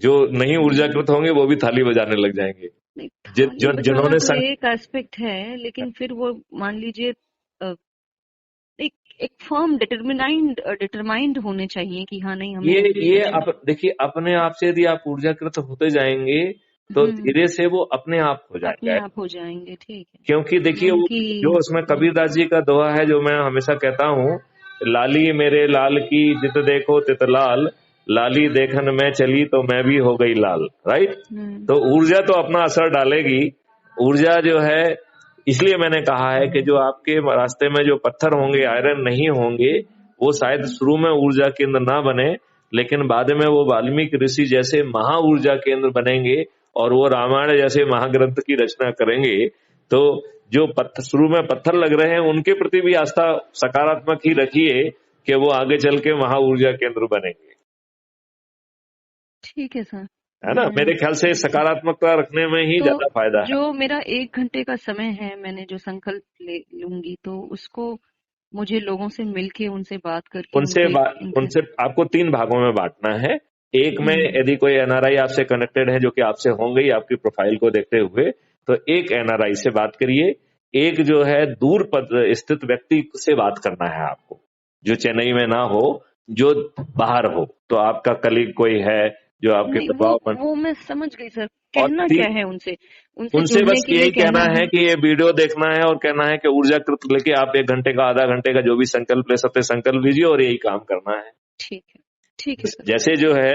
जो नहीं ऊर्जाकृत होंगे वो भी थाली बजाने लग जाएंगे. नहीं, थाली बजाना जिन्होंने तो एक एस्पेक्ट है, लेकिन फिर वो मान लीजिए अ, एक एक फर्म डिटरमाइंड होने चाहिए कि हाँ नहीं हमें ये बचना। देखिए, अपने आप से यदि आप ऊर्जाकृत होते जाएंगे तो हम्म, धीरे से वो अपने आप हो अपने जाएगा. आप हो जाएंगे, ठीक है। क्योंकि देखिए, वो उनकी जो उसमें कबीरदास जी का दोहा है जो मैं हमेशा कहता हूँ, लाली मेरे लाल की जित देखो तित लाल, लाली देखन में चली तो मैं भी हो गई लाल. राइट. हम्म, तो ऊर्जा तो अपना असर डालेगी. ऊर्जा जो है, इसलिए मैंने कहा है कि जो आपके रास्ते में जो पत्थर होंगे, आयरन नहीं होंगे, वो शायद शुरू में ऊर्जा केंद्र ना बने, लेकिन बाद में वो वाल्मीकि ऋषि जैसे महा ऊर्जा केंद्र बनेंगे, और वो रामायण जैसे महाग्रंथ की रचना करेंगे. तो जो पत्थर शुरू में पत्थर लग रहे हैं, उनके प्रति भी आस्था सकारात्मक ही रखिए कि वो आगे चल के महा ऊर्जा केंद्र बनेंगे. ठीक है सर। है ना? मैं मेरे ख्याल से सकारात्मकता रखने में ही तो ज्यादा फायदा है. जो मेरा 1 घंटे का समय है, मैंने जो संकल्प ले लूंगी तो उसको मुझे लोगों से मिलके उनसे बात करके उनसे उनके इनके उनसे आपको 3 भागों में बांटना है. एक में हम्म, यदि कोई एनआरआई आपसे कनेक्टेड है, जो कि आपसे होंगे ही आपकी प्रोफाइल को देखते हुए, तो एक एनआरआई से बात करिए. एक जो है दूर पद स्थित व्यक्ति से बात करना है आपको, जो चेन्नई में ना हो, जो बाहर हो. तो आपका कलीग कोई है जो आपके नहीं प्रभाव में. वो मैं समझ गई सर। और कहना क्या है उनसे, उनसे उनसे जुड़ने बस के लिए यही कहना कहना है है? कि ये वीडियो देखना है और कहना है कि ऊर्जाकृत लेके आप 1 घंटे का, आधा घंटे का, जो भी संकल्प ले सकते संकल्प लीजिए, और यही काम करना है. ठीक है सर। जैसे जो है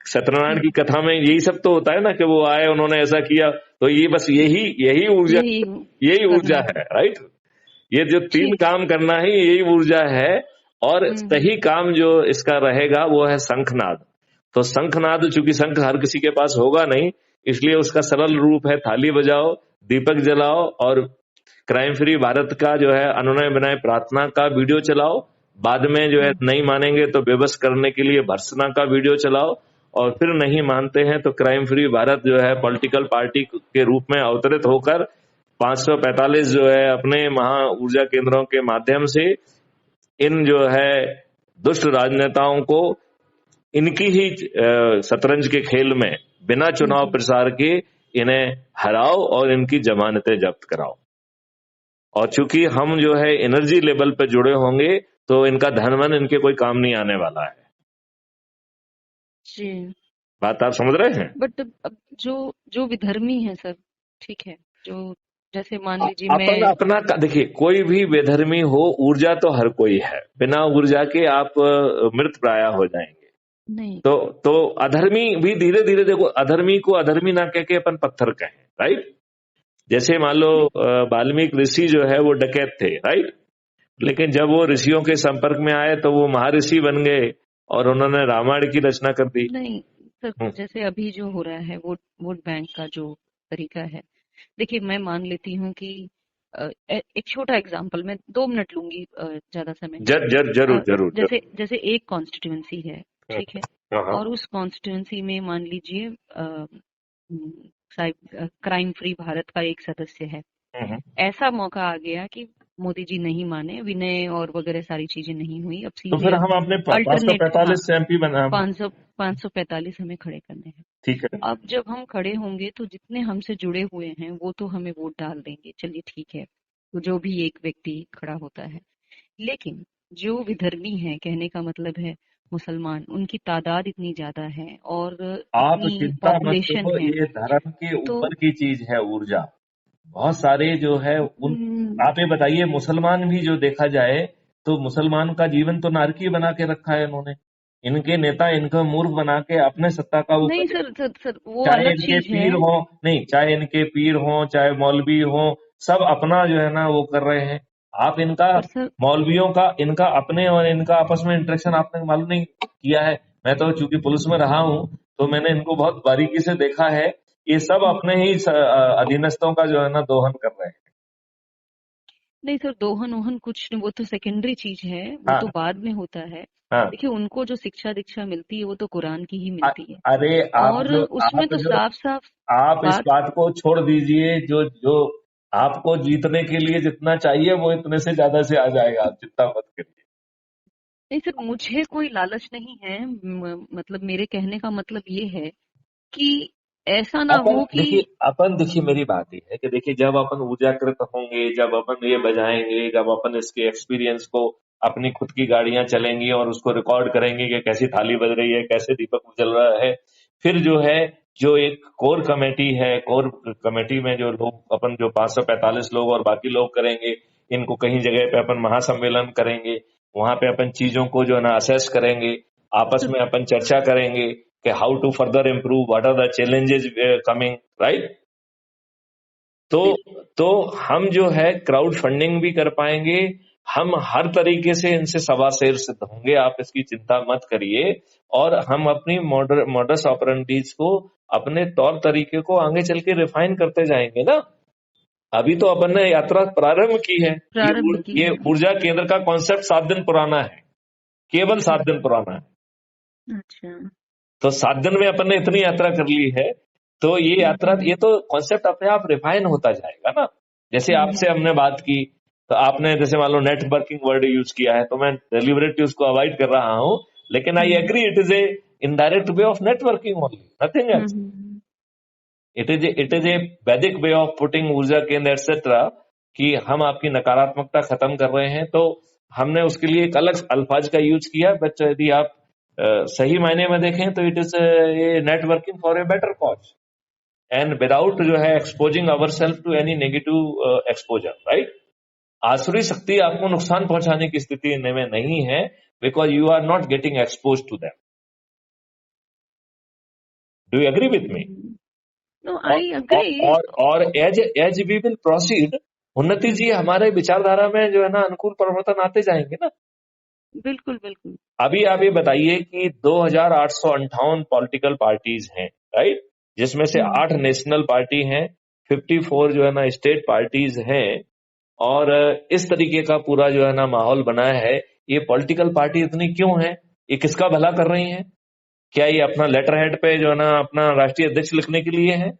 सत्यनारायण की हम्म, कथा में यही सब तो होता है ना, कि वो आए, उन्होंने ऐसा किया, तो ये बस यही यही ऊर्जा, यही यही ऊर्जा करना है। है. राइट. ये जो 3 ठीक है। काम करना है, यही ऊर्जा है. और हम्म, सही काम जो इसका रहेगा वो है शंखनाद. तो शंखनाद, चूंकि शंख हर किसी के पास होगा नहीं, इसलिए उसका सरल रूप है थाली बजाओ, दीपक जलाओ, और क्राइम फ्री भारत का जो है अनुनय विनय प्रार्थना का वीडियो चलाओ. बाद में जो है हम्म, नहीं मानेंगे तो बेबस करने के लिए भर्त्सना का वीडियो चलाओ. और फिर नहीं मानते हैं तो क्राइम फ्री भारत जो है पॉलिटिकल पार्टी के रूप में अवतरित होकर 545 जो है अपने महा ऊर्जा केंद्रों के माध्यम से इन जो है दुष्ट राजनेताओं को इनकी ही शतरंज के खेल में बिना चुनाव हम्म, प्रसार के इन्हें हराओ और इनकी जमानतें जब्त कराओ. और चूंकि हम जो है एनर्जी लेवल पे जुड़े होंगे, तो इनका धन मन इनके कोई काम नहीं आने वाला है. जी। बात आप समझ रहे हैं? बट अब जो जो विधर्मी है सर, ठीक है, जो जैसे मान लीजिए अपन मैं अपना देखिए, कोई भी बेधर्मी हो, ऊर्जा तो हर कोई है, बिना ऊर्जा के आप मृत प्राय हो जाएंगे। नहीं तो अधर्मी भी धीरे धीरे, देखो, अधर्मी को अधर्मी ना कह के अपन पत्थर कहें, राइट। जैसे मान लो नहीं वाल्मीकि ऋषि जो है वो डकैत थे, राइट, लेकिन जब वो ऋषियों के संपर्क में आए तो वो महर्षि बन गए और उन्होंने रामायण की रचना कर दी। नहीं सर, जैसे अभी जो हो रहा है वोट बैंक का जो तरीका है, देखिए मैं मान लेती हूँ कि एक छोटा एग्जांपल मैं 2 मिनट लूंगी, ज्यादा समय नहीं। जरूर जरूर जैसे जरूर। जैसे एक कॉन्स्टिट्यूंसी है, ठीक है, हाँ हाँ। और उस कॉन्स्टिट्यूंसी में मान लीजिए क्राइम फ्री भारत का एक सदस्य है। हम्म। ऐसा मौका आ गया कि मोदी जी नहीं माने, विनय और वगैरह सारी चीजें नहीं हुई, अब तो सीधे फिर हम अपने अल्टरनेट, हाँ, 545 से एमपी बना। 545 हमें खड़े करने हैं। ठीक है। अब जब हम खड़े होंगे तो जितने हमसे जुड़े हुए हैं वो तो हमें वोट डाल देंगे, चलिए ठीक है, तो जो भी एक व्यक्ति खड़ा होता है। लेकिन जो विधर्मी है, कहने का मतलब है मुसलमान, उनकी तादाद इतनी ज्यादा है और आप इतनी चिंता मत पॉपुलेशन करो, है, ये धर्म के तो ऊपर की चीज है ऊर्जा। बहुत सारे जो है उन, हम्म, आप ये बताइए, मुसलमान भी जो देखा जाए तो मुसलमान का जीवन तो नारकीय बना के रखा है इन्होंने। इनके नेता इनको मूर्ख बना के अपने सत्ता का वो नहीं कर, सर, सर वो चाहे अलग इनके चीज है। पीर हो, नहीं, चाहे इनके पीर हो, चाहे मौलवी हो, सब अपना जो है ना वो कर रहे हैं। आप इनका, पर सर मौलवियों का, इनका अपने और इनका आपस में इंटरेक्शन आपने मालूम नहीं किया है। मैं तो चूंकि पुलिस में रहा हूं तो मैंने इनको बहुत बारीकी से देखा है। ये सब अपने ही अधीनस्थों का जो है ना दोहन कर रहे हैं। नहीं सर, दोहन ओहन कुछ नहीं, वो तो सेकेंडरी चीज है, वो तो हाँ बाद में होता है। हाँ। देखिए उनको जो शिक्षा दीक्षा मिलती है वो तो कुरान की ही अ- मिलती है, अरे और उसमें तो साफ साफ आप इस बात। बात को छोड़ दीजिए, जो जो आपको जीतने के लिए जितना चाहिए वो इतने से ज्यादा से आ जाएगा, आप चिंता मत करिए। नहीं सर, मुझे कोई लालच नहीं है, मतलब मेरे कहने का मतलब ये है कि ऐसा ना अपन हो कि देखिए, मेरी बात ये है कि देखिए, जब अपन ऊर्जाकृत होंगे, जब अपन ये बजाएंगे, जब अपन इसके एक्सपीरियंस को, अपनी खुद की गाड़ियां चलेंगी और उसको रिकॉर्ड करेंगे कि कैसी थाली बज रही है, कैसे दीपक उजल रहा है, फिर जो है, जो एक कोर कमेटी है, कोर कमेटी में जो लोग, अपन जो 545 लोग और बाकी लोग करेंगे, इनको कहीं जगह पे अपन महासम्मेलन करेंगे, वहां पे अपन चीजों को जो है ना असेस करेंगे, आपस में अपन चर्चा करेंगे कि how to further improve, what are the challenges coming, right. तो तो हम जो है क्राउड फंडिंग भी कर पाएंगे, हम हर तरीके से इनसे सवा शेर सिद्ध होंगे, आप इसकी चिंता मत करिए। और हम अपनी मॉडस ऑपरेंडीज को, अपने तौर तरीके को आगे चल के रिफाइन करते जाएंगे ना। अभी तो अपन ने यात्रा प्रारंभ की है। प्रारंभ की ये है। ऊर्जा केंद्र का कॉन्सेप्ट 7 दिन पुराना है, केवल 7 दिन पुराना है। अच्छा। तो 7 दिन में अपन ने इतनी यात्रा कर ली है, तो ये यात्रा, ये तो कॉन्सेप्ट अपने आप रिफाइन होता जाएगा ना। जैसे आपसे हमने बात की तो आपने जैसे मान लो नेटवर्किंग वर्ड यूज किया है, तो मैं डिलिबरेटली उसको अवॉइड कर रहा हूं, लेकिन I agree it is a indirect way of networking only, nothing else. It is a Vedic way of putting ऊर्जा केंद्र एटसेट्रा, कि हम आपकी नकारात्मकता खत्म कर रहे हैं। तो हमने उसके लिए एक अलग अल्फाज का यूज किया, बट यदि आप सही मायने में देखें तो it is a networking for a better cause, and without जो है exposing our self to any negative exposure, right. आसुरी शक्ति आपको नुकसान पहुंचाने की स्थिति में नहीं है, because you are not getting expose to them. Do you agree with me? No, और आई अग्री। और as as we will proceed, Unnati ji, हमारे विचारधारा में जो है ना अनुकूल परिवर्तन आते जाएंगे ना। बिल्कुल बिल्कुल। अभी आप ये बताइए कि 2858 पॉलिटिकल पार्टीज हैं, राइट, जिसमें से 8 नेशनल पार्टी हैं, 54 जो है ना स्टेट पार्टीज हैं, और इस तरीके का पूरा जो है ना माहौल बना है। ये पॉलिटिकल पार्टी इतनी क्यों है? ये किसका भला कर रही हैं? क्या ये अपना लेटर हेड पे जो है ना अपना राष्ट्रीय अध्यक्ष लिखने के लिए है?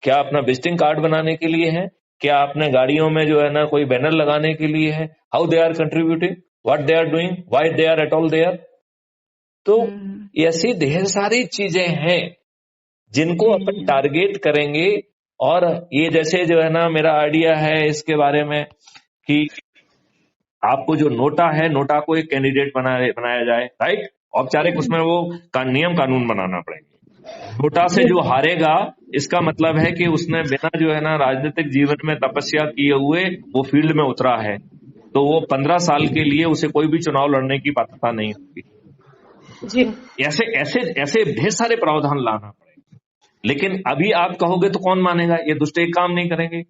क्या अपना विजिटिंग कार्ड बनाने के लिए है? क्या अपने गाड़ियों में जो है ना कोई बैनर लगाने के लिए है? How they are contributing, what they are doing, why they are at all there? तो ऐसी ढेर सारी चीजें हैं जिनको अपन टारगेट करेंगे। और ये जैसे जो है ना मेरा आइडिया है इसके बारे में कि आपको जो नोटा है, नोटा को एक कैंडिडेट बनाया जाए, राइट। औपचारिक उसमें वो नियम कानून बनाना पड़ेंगे। नोटा से जो हारेगा, इसका मतलब है कि उसने बिना जो है ना राजनीतिक जीवन में तपस्या किए हुए वो फील्ड में उतरा है, तो वो 15 साल के लिए उसे कोई भी चुनाव लड़ने की पात्रता नहीं होगी। जी। ऐसे ऐसे ऐसे ढेर सारे प्रावधान लाना पड़ेगा। लेकिन अभी आप कहोगे तो कौन मानेगा, ये दुष्ट एक काम नहीं करेंगे।